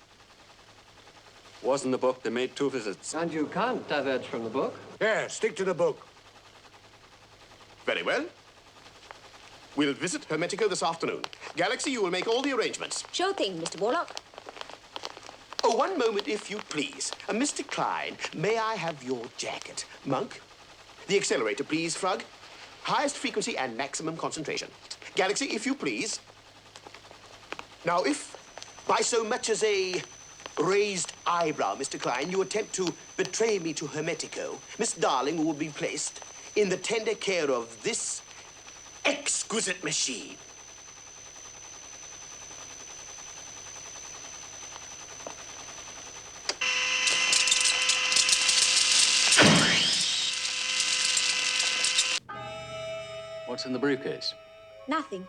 Wasn't the book they made 2 visits? And you can't diverge from the book. Yeah, stick to the book. Very well. We'll visit Hermetico this afternoon. Galaxy, you will make all the arrangements. Sure thing, Mr. Warlock. Oh, one moment, if you please. Mr. Klein, may I have your jacket? Monk? The accelerator, please, Frog. Highest frequency and maximum concentration. Galaxy, if you please. Now, if by so much as a raised eyebrow, Mr. Klein, you attempt to betray me to Hermetico, Miss Darling will be placed in the tender care of this exquisite machine. What's in the briefcase? Nothing.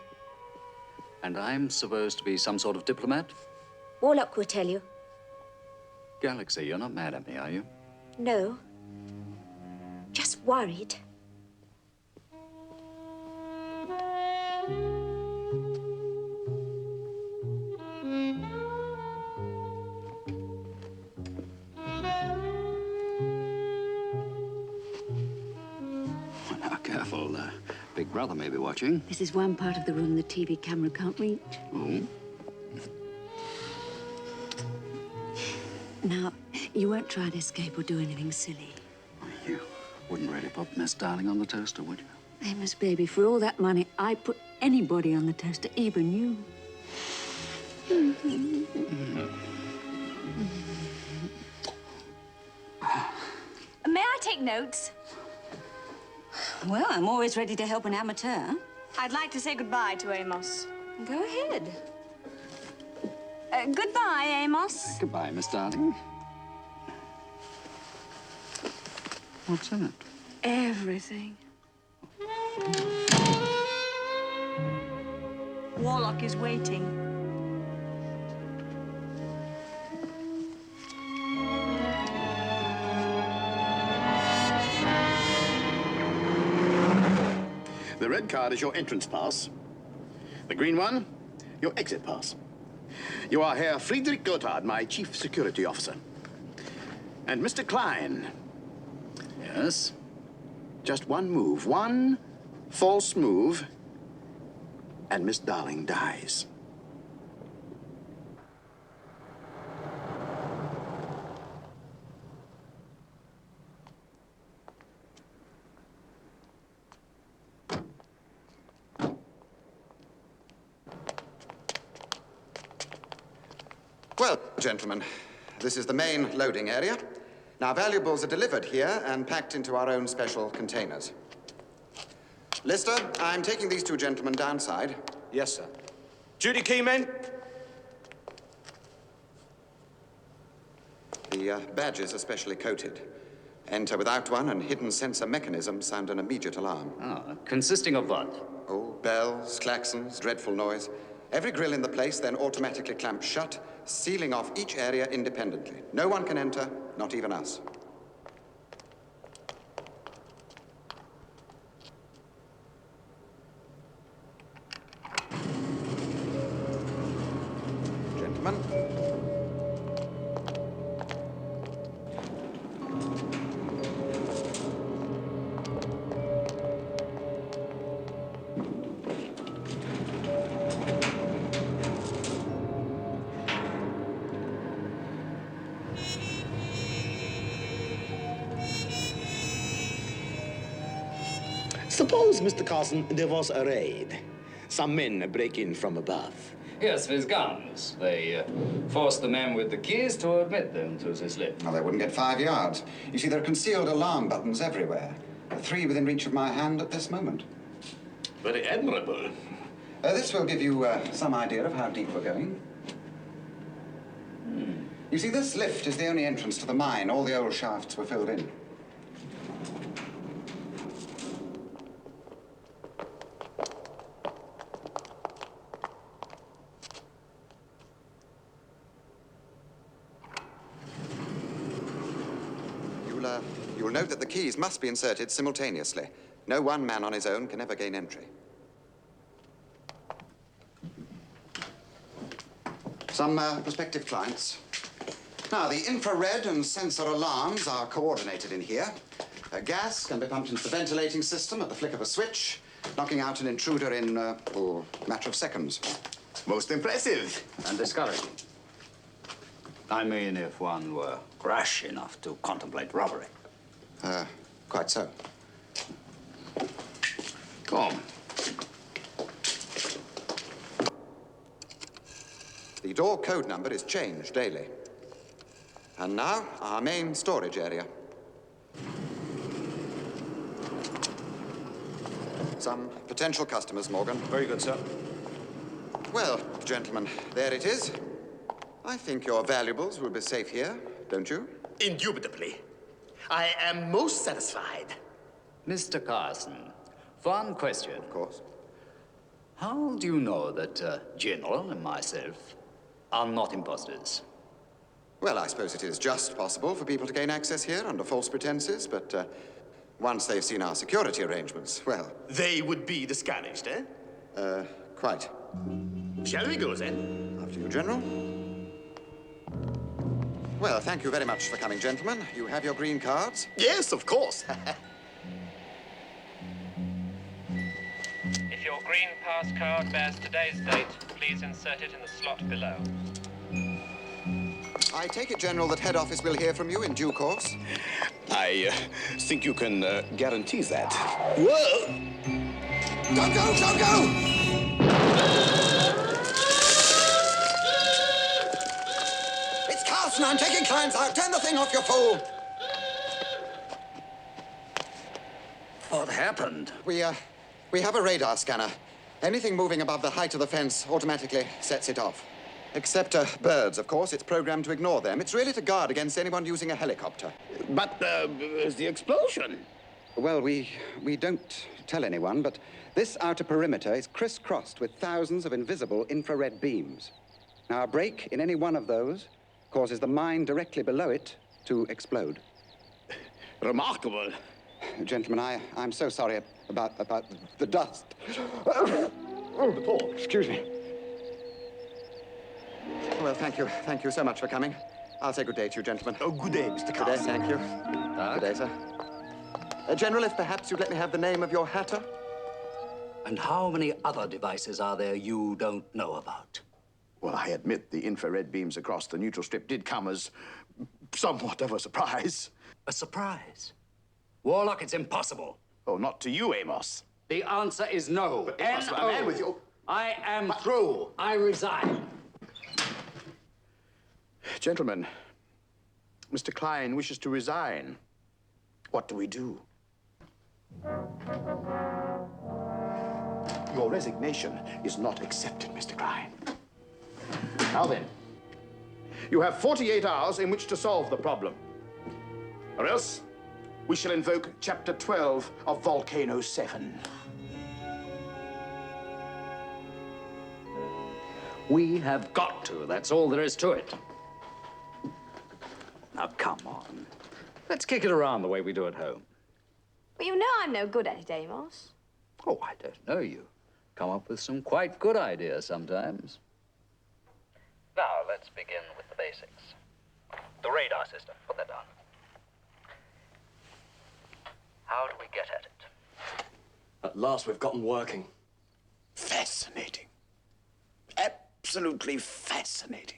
And I'm supposed to be some sort of diplomat? Warlock will tell you. Galaxy, you're not mad at me, are you? No. Just worried. Well, now, careful. Big Brother may be watching. This is one part of the room the TV camera can't reach. Oh? Now, you won't try and escape or do anything silly. You wouldn't really put Miss Darling on the toaster, would you? Amos, baby, for all that money, I'd put anybody on the toaster, even you. May I take notes? Well, I'm always ready to help an amateur. I'd like to say goodbye to Amos. Go ahead. Goodbye, Amos. Goodbye, Miss Darling. What's in it? Everything. Warlock is waiting. The red card is your entrance pass. The green one, your exit pass. You are Herr Friedrich Gotthard, my chief security officer. And Mr. Klein. Yes? Just one move, one false move, and Miss Darling dies. Well, gentlemen, this is the main loading area. Now, valuables are delivered here and packed into our own special containers. Lister, I'm taking these two gentlemen downside. Yes, sir. Judy Keyman. The badges are specially coated. Enter without one, and hidden sensor mechanisms sound an immediate alarm. Ah, consisting of what? Oh, bells, klaxons, dreadful noise. Every grill in the place then automatically clamps shut, sealing off each area independently. No one can enter, not even us. Gentlemen. Suppose, Mr. Carson, there was a raid. Some men break in from above. Yes, with guns. They forced the men with the keys to admit them to this lift. Well, they wouldn't get 5 yards. You see, there are concealed alarm buttons everywhere. 3 within reach of my hand at this moment. Very admirable. This will give you some idea of how deep we're going. You see, this lift is the only entrance to the mine. All the old shafts were filled in. You'll note that the keys must be inserted simultaneously. No one man on his own can ever gain entry. Some prospective clients. Now, the infrared and sensor alarms are coordinated in here. Gas can be pumped into the ventilating system at the flick of a switch, knocking out an intruder in a matter of seconds. Most impressive. And discouraging. I mean, if one were rash enough to contemplate robbery. Quite so. Come. The door code number is changed daily. And now, our main storage area. Some potential customers, Morgan. Very good, sir. Well, gentlemen, there it is. I think your valuables will be safe here, don't you? Indubitably. I am most satisfied. Mr. Carson, one question. Of course. How do you know that General and myself are not imposters? Well, I suppose it is just possible for people to gain access here under false pretenses, but once they've seen our security arrangements, well... They would be discouraged, eh? Quite. Shall we go, then? After you, General. Well, thank you very much for coming, gentlemen. You have your green cards? Yes, of course. If your green pass card bears today's date, please insert it in the slot below. I take it, General, that head office will hear from you in due course? I think you can guarantee that. Whoa! Don't go! Don't go! It's Carson! I'm taking clients out! Turn the thing off, you fool! What happened? We have a radar scanner. Anything moving above the height of the fence automatically sets it off. Except birds, of course. It's programmed to ignore them. It's really to guard against anyone using a helicopter. But the explosion? Well, we don't tell anyone, but this outer perimeter is crisscrossed with thousands of invisible infrared beams. Now, a break in any one of those causes the mine directly below it to explode. Remarkable. Gentlemen, I'm so sorry about the dust. Oh, excuse me. Well, thank you. Thank you so much for coming. I'll say good day to you, gentlemen. Oh, good day, Mr. Carson. Good day, thank you. Good day, sir. General, if perhaps you'd let me have the name of your hatter? And how many other devices are there you don't know about? Well, I admit the infrared beams across the neutral strip did come as somewhat of a surprise. A surprise? Warlock, it's impossible. Oh, not to you, Amos. The answer is no. But Amos, I'm N-O. with you. I am through. I resign. Gentlemen, Mr. Klein wishes to resign. What do we do? Your resignation is not accepted, Mr. Klein. Now then, you have 48 hours in which to solve the problem. Or else, we shall invoke Chapter 12 of Volcano 7. We have got to. That's all there is to it. Now, come on. Let's kick it around the way we do at home. But you know I'm no good at it, Amos. Oh, I don't know you. Come up with some quite good ideas sometimes. Now, let's begin with the basics. The radar system. Put that down. How do we get at it? At last, we've got them working. Fascinating. Absolutely fascinating.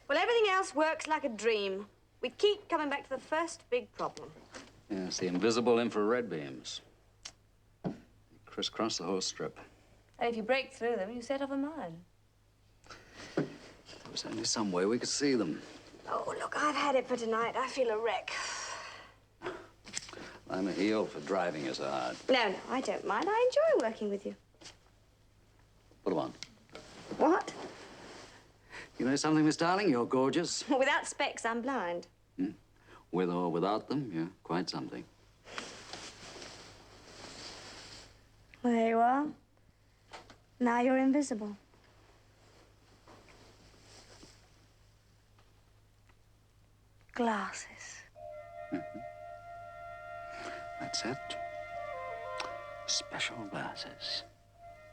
Well, everything else works like a dream. We keep coming back to the first big problem. Yes, the invisible infrared beams. They crisscross the whole strip. And if you break through them, you set off a mine. There was only some way we could see them. Oh, look, I've had it for tonight. I feel a wreck. I'm a heel for driving us hard. No, I don't mind. I enjoy working with you. Put them on. What? You know something, Miss Darling? You're gorgeous. Without specs, I'm blind. With or without them, you're quite something. Well, there you are. Now you're invisible. Glasses. That's it. Special glasses.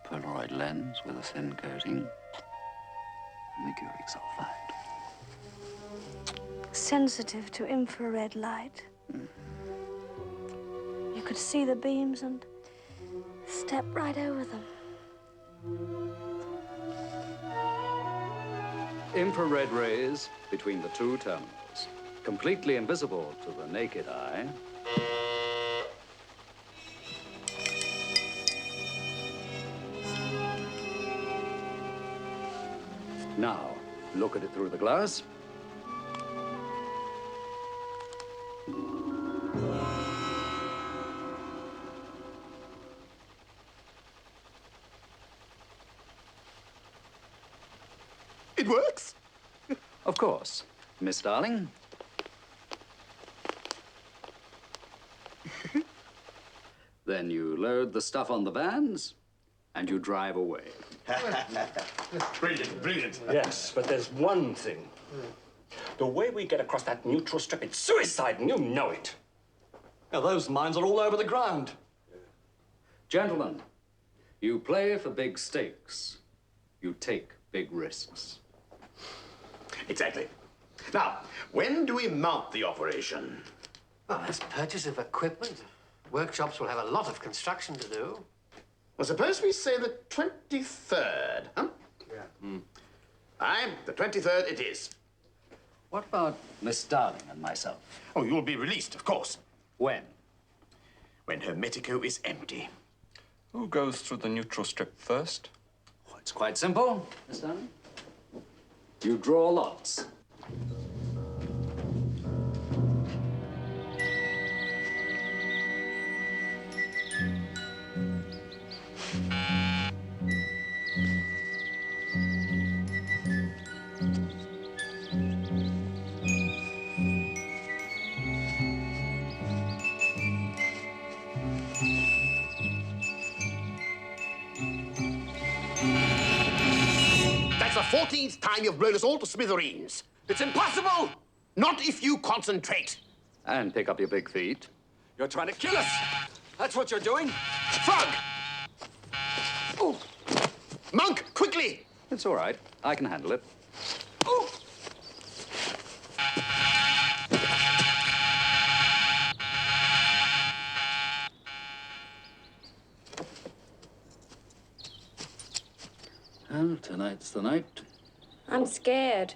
Polaroid lens with a thin coating. Mercuric sulfide. Sensitive to infrared light. You could see the beams and Step right over them. Infrared rays between the two terminals, completely invisible to the naked eye. Now, look at it through the glass. It works? Of course. Miss Darling? Then you load the stuff on the vans, and you drive away. Brilliant, brilliant. Yes, but there's one thing. The way we get across that neutral strip, it's suicide, and you know it. Now, those mines are all over the ground. Gentlemen, you play for big stakes. You take big risks. Exactly. Now, when do we mount the operation? Well, there's purchase of equipment. Workshops will have a lot of construction to do. Well, suppose we say the 23rd, huh? Yeah. Aye, the 23rd it is. What about Miss Darling and myself? Oh, you'll be released, of course. When? When Hermetico is empty. Who goes through the neutral strip first? Oh, it's quite simple, Miss Darling. You draw lots. That's the 14th time you've blown us all to smithereens. It's impossible! Not if you concentrate. And pick up your big feet. You're trying to kill us. That's what you're doing. Frog! Oh! Monk, quickly! It's all right. I can handle it. Oh! Well, tonight's the night. I'm scared.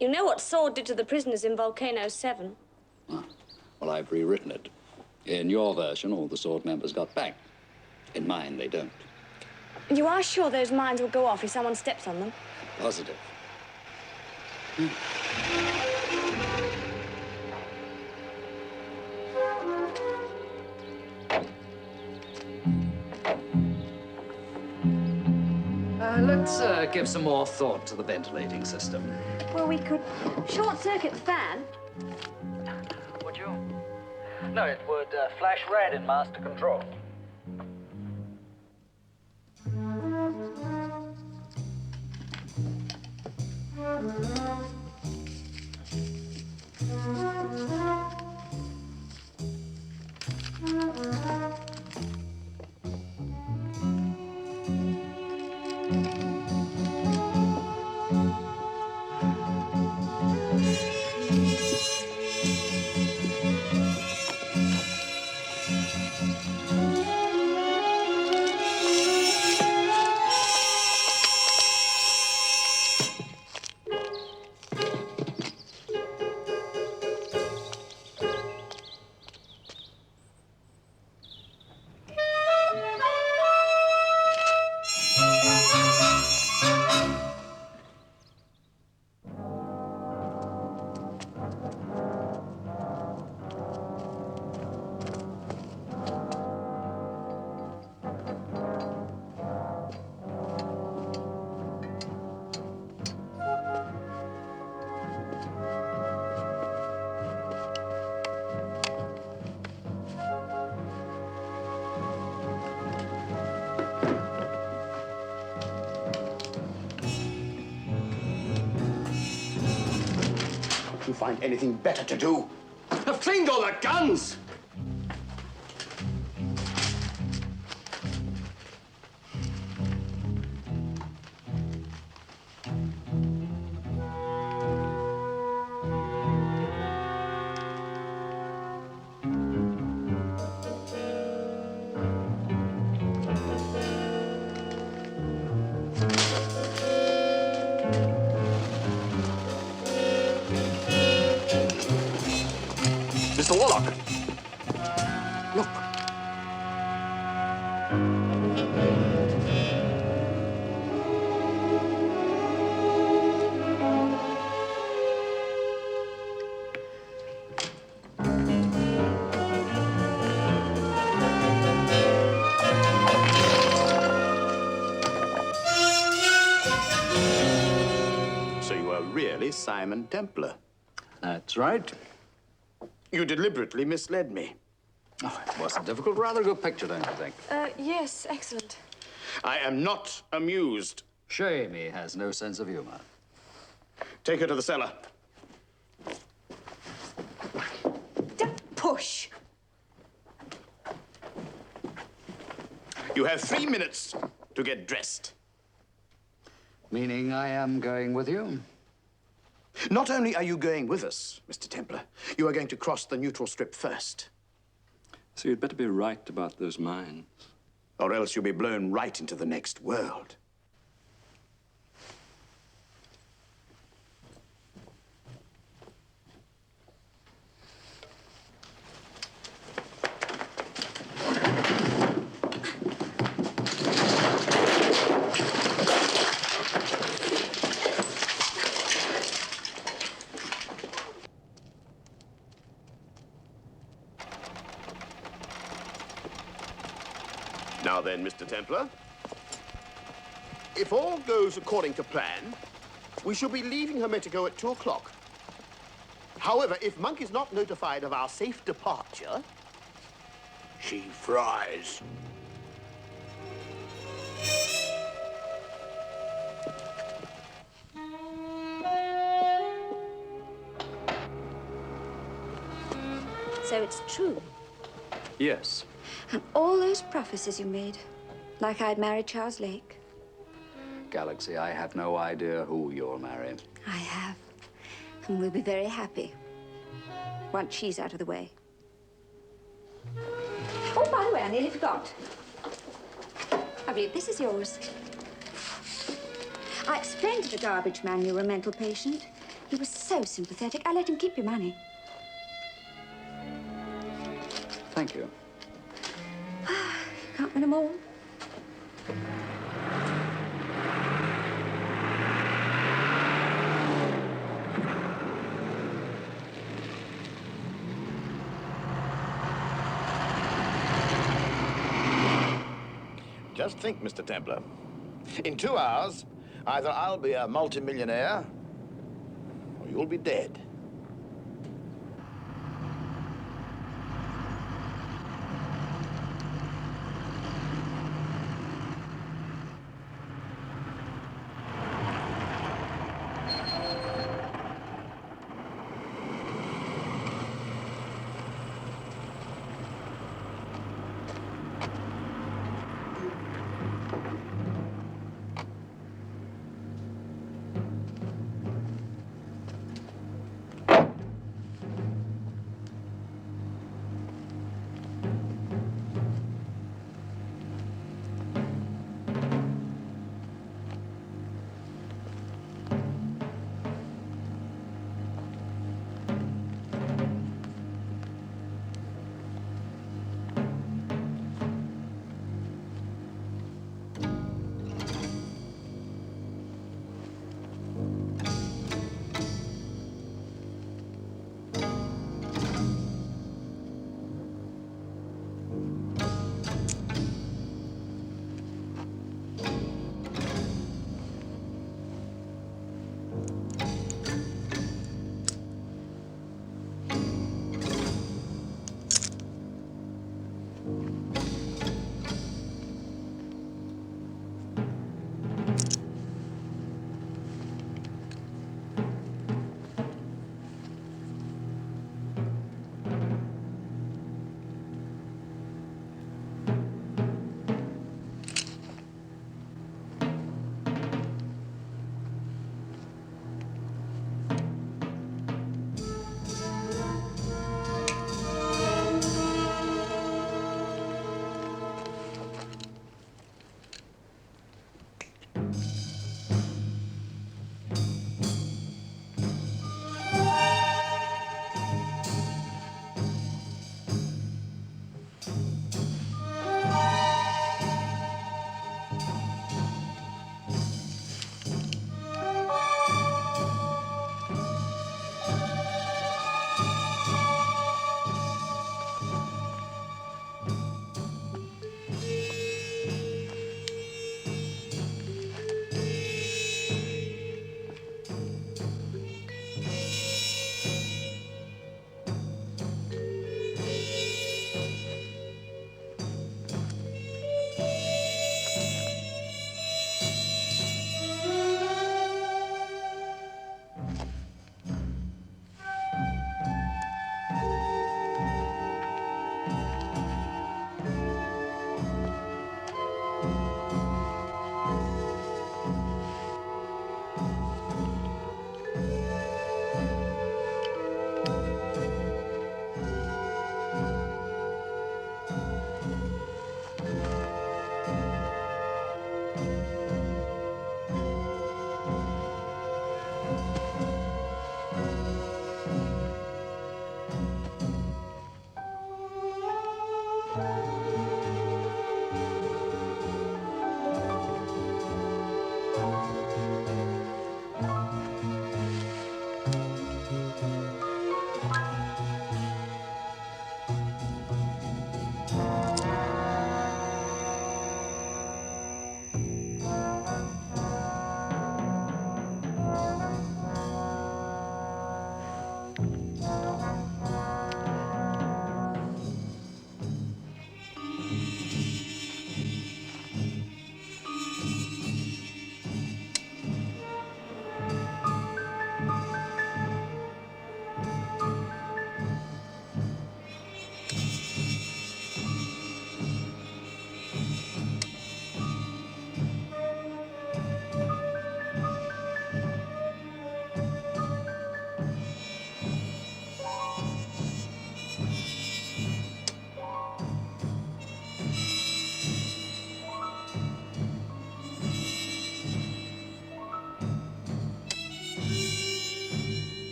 You know what Sword did to the prisoners in Volcano 7? Well, I've rewritten it. In your version, all the Sword members got back. In mine, they don't. You are sure those mines will go off if someone steps on them? Positive. Let's give some more thought to the ventilating system. Well, we could short-circuit the fan. Would you? No, it would flash red in master control. You find anything better to do? I've cleaned all the guns! really Simon Templar. That's right. You deliberately misled me. Oh, it wasn't difficult. Rather a good picture, don't you think? Yes, excellent. I am not amused. Shame he has no sense of humor. Take her to the cellar. Don't push. You have 3 minutes to get dressed. Meaning I am going with you? Not only are you going with us, Mr. Templar, you are going to cross the neutral strip first. So you'd better be right about those mines. Or else you'll be blown right into the next world. Now then, Mr. Templar, if all goes according to plan, we shall be leaving Hermetico at 2 o'clock. However, if Monk is not notified of our safe departure, she fries. So it's true. Yes. And all those prophecies you made, like I'd marry Charles Lake. Galaxy, I have no idea who you'll marry. I have. And we'll be very happy. Once she's out of the way. Oh, by the way, I nearly forgot. I believe this is yours. I explained to the garbage man you were a mental patient. He was so sympathetic, I let him keep your money. Thank you. Can't win them all. Just think, Mr. Templar. In 2 hours, either I'll be a multimillionaire, or you'll be dead.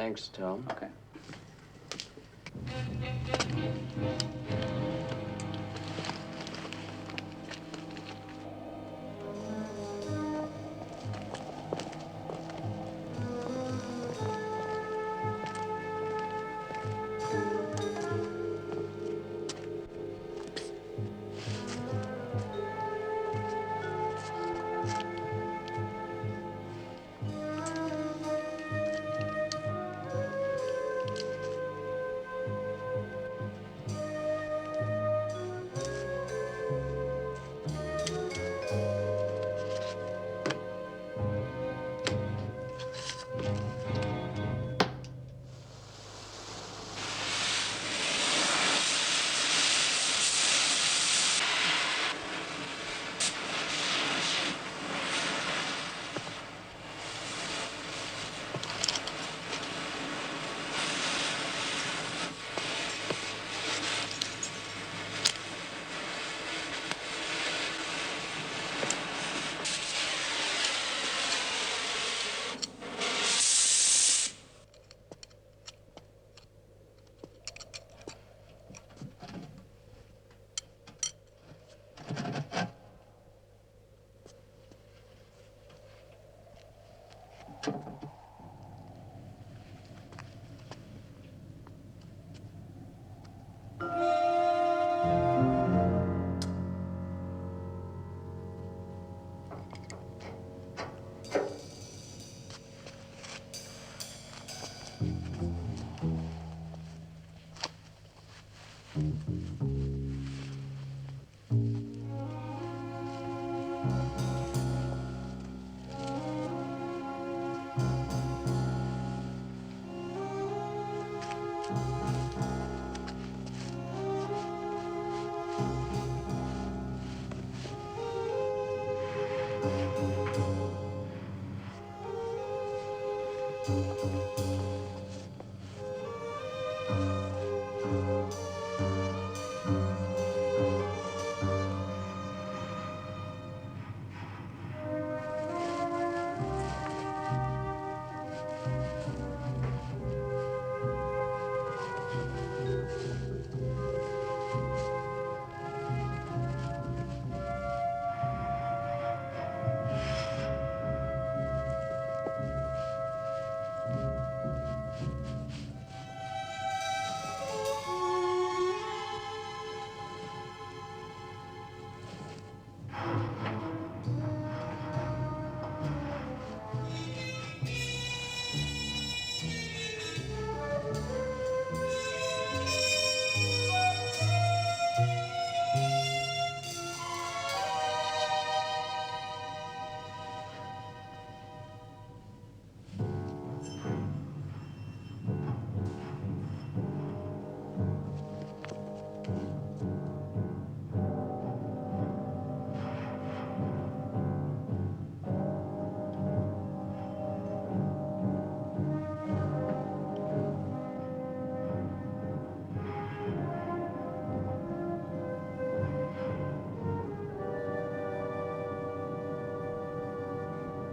Thanks, Tom. Okay.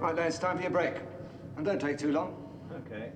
Right then, it's time for your break. And don't take too long. Okay.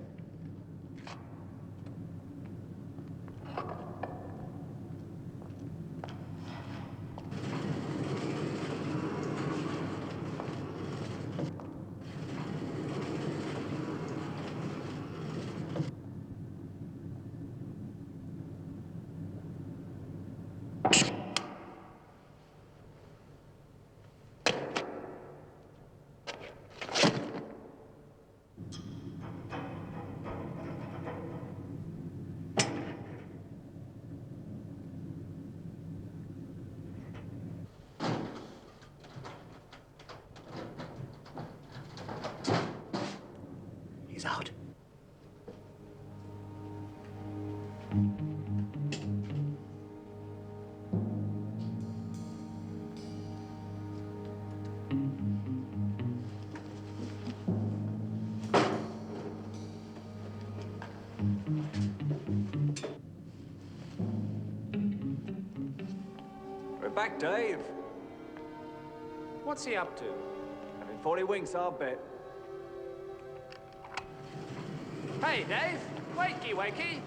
He's out. We're back, Dave. What's he up to? Having 40 winks, I'll bet. Hey, Dave. Wakey, wakey.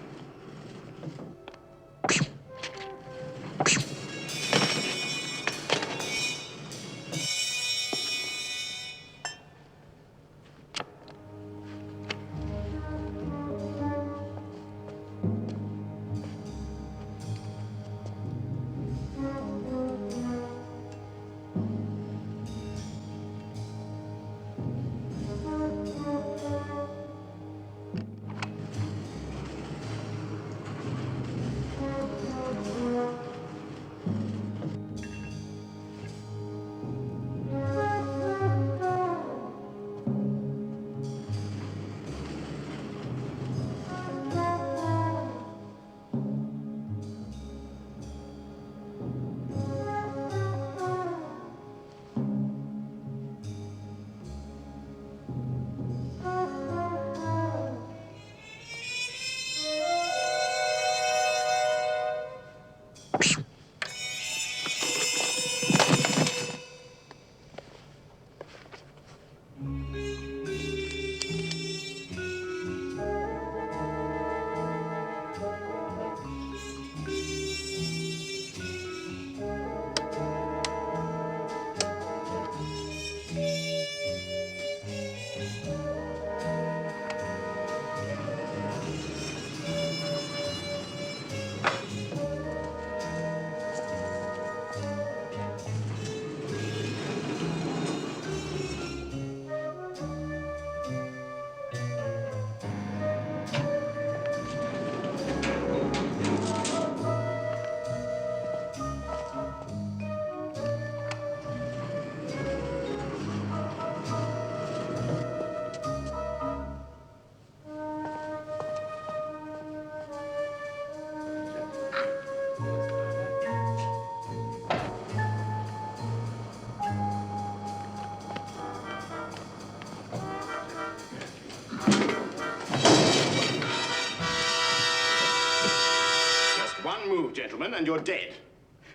One move, gentlemen, and you're dead.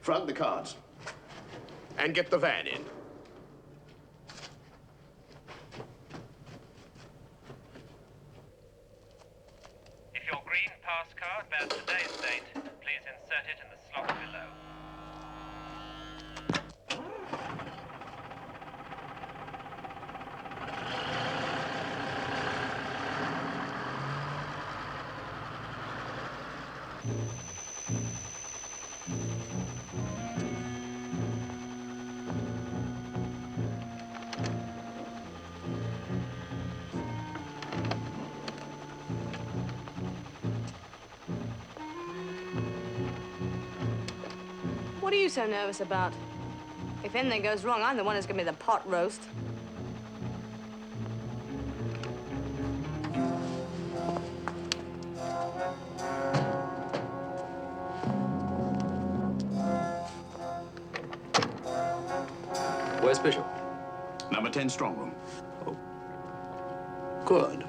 Front the cards. And get the van in. If your green pass card bears today's date, please insert it in the slot below. What are you so nervous about? If anything goes wrong, I'm the one who's gonna be the pot roast. Where's Bishop? Number 10 strong room. Good.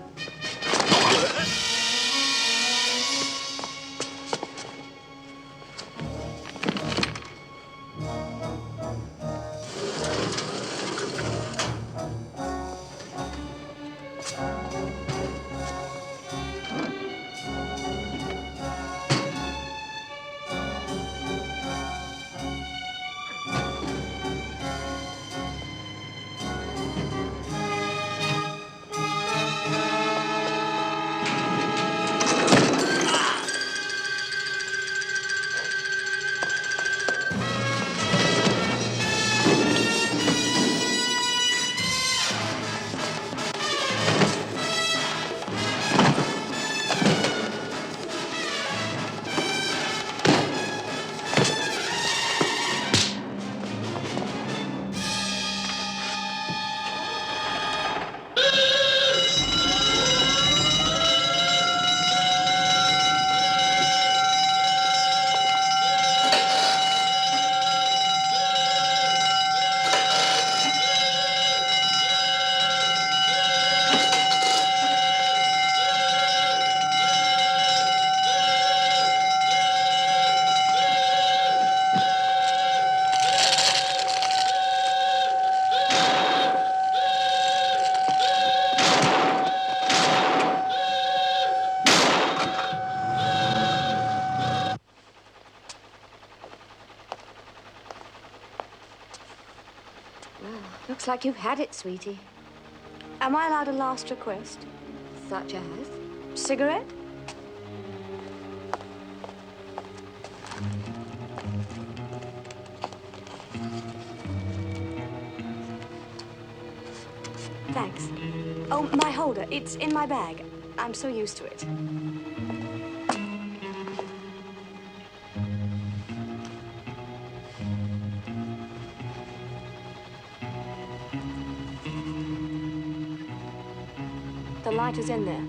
Well, looks like you've had it, sweetie. Am I allowed a last request? Such as? Cigarette? Thanks. Oh, my holder. It's in my bag. I'm so used to it. The lighter's in there.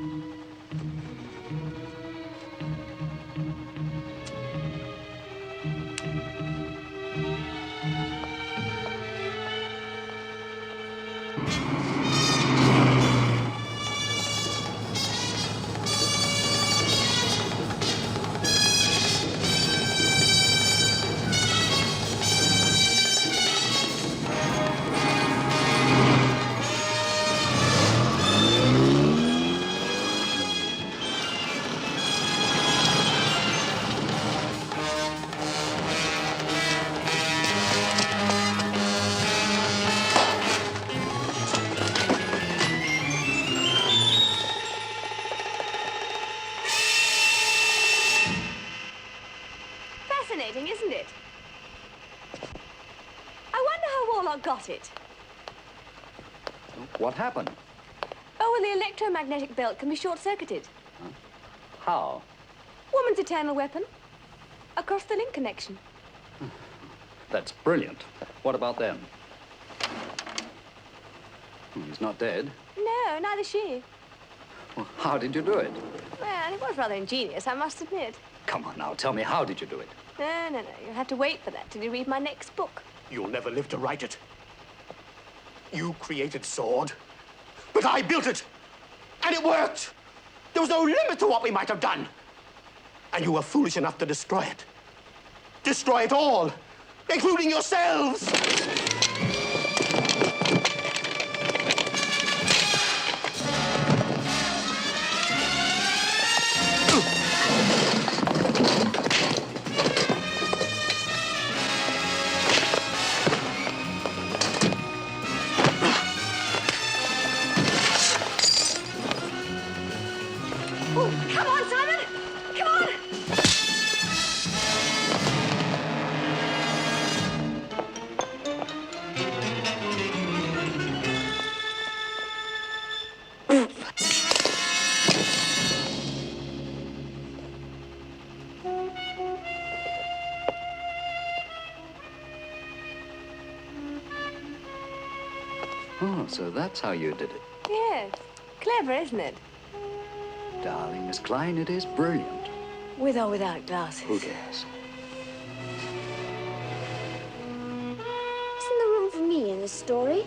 Fascinating, isn't it? I wonder how Warlock got it. What happened? Oh, well, the electromagnetic belt can be short-circuited. How? Woman's eternal weapon. Across the link connection. That's brilliant. What about them? He's not dead. No, neither she. Well, how did you do it? Well, it was rather ingenious, I must admit. Come on now, tell me, how did you do it? No. You'll have to wait for that till you read my next book. You'll never live to write it. You created Sword, but I built it, and it worked. There was no limit to what we might have done. And you were foolish enough to destroy it. Destroy it all, including yourselves. Come on, Simon! Come on! Oh, so that's how you did it. Yes. Clever, isn't it? Darling Miss Klein, it is brilliant. With or without glasses. Who cares? Isn't there room for me in this story?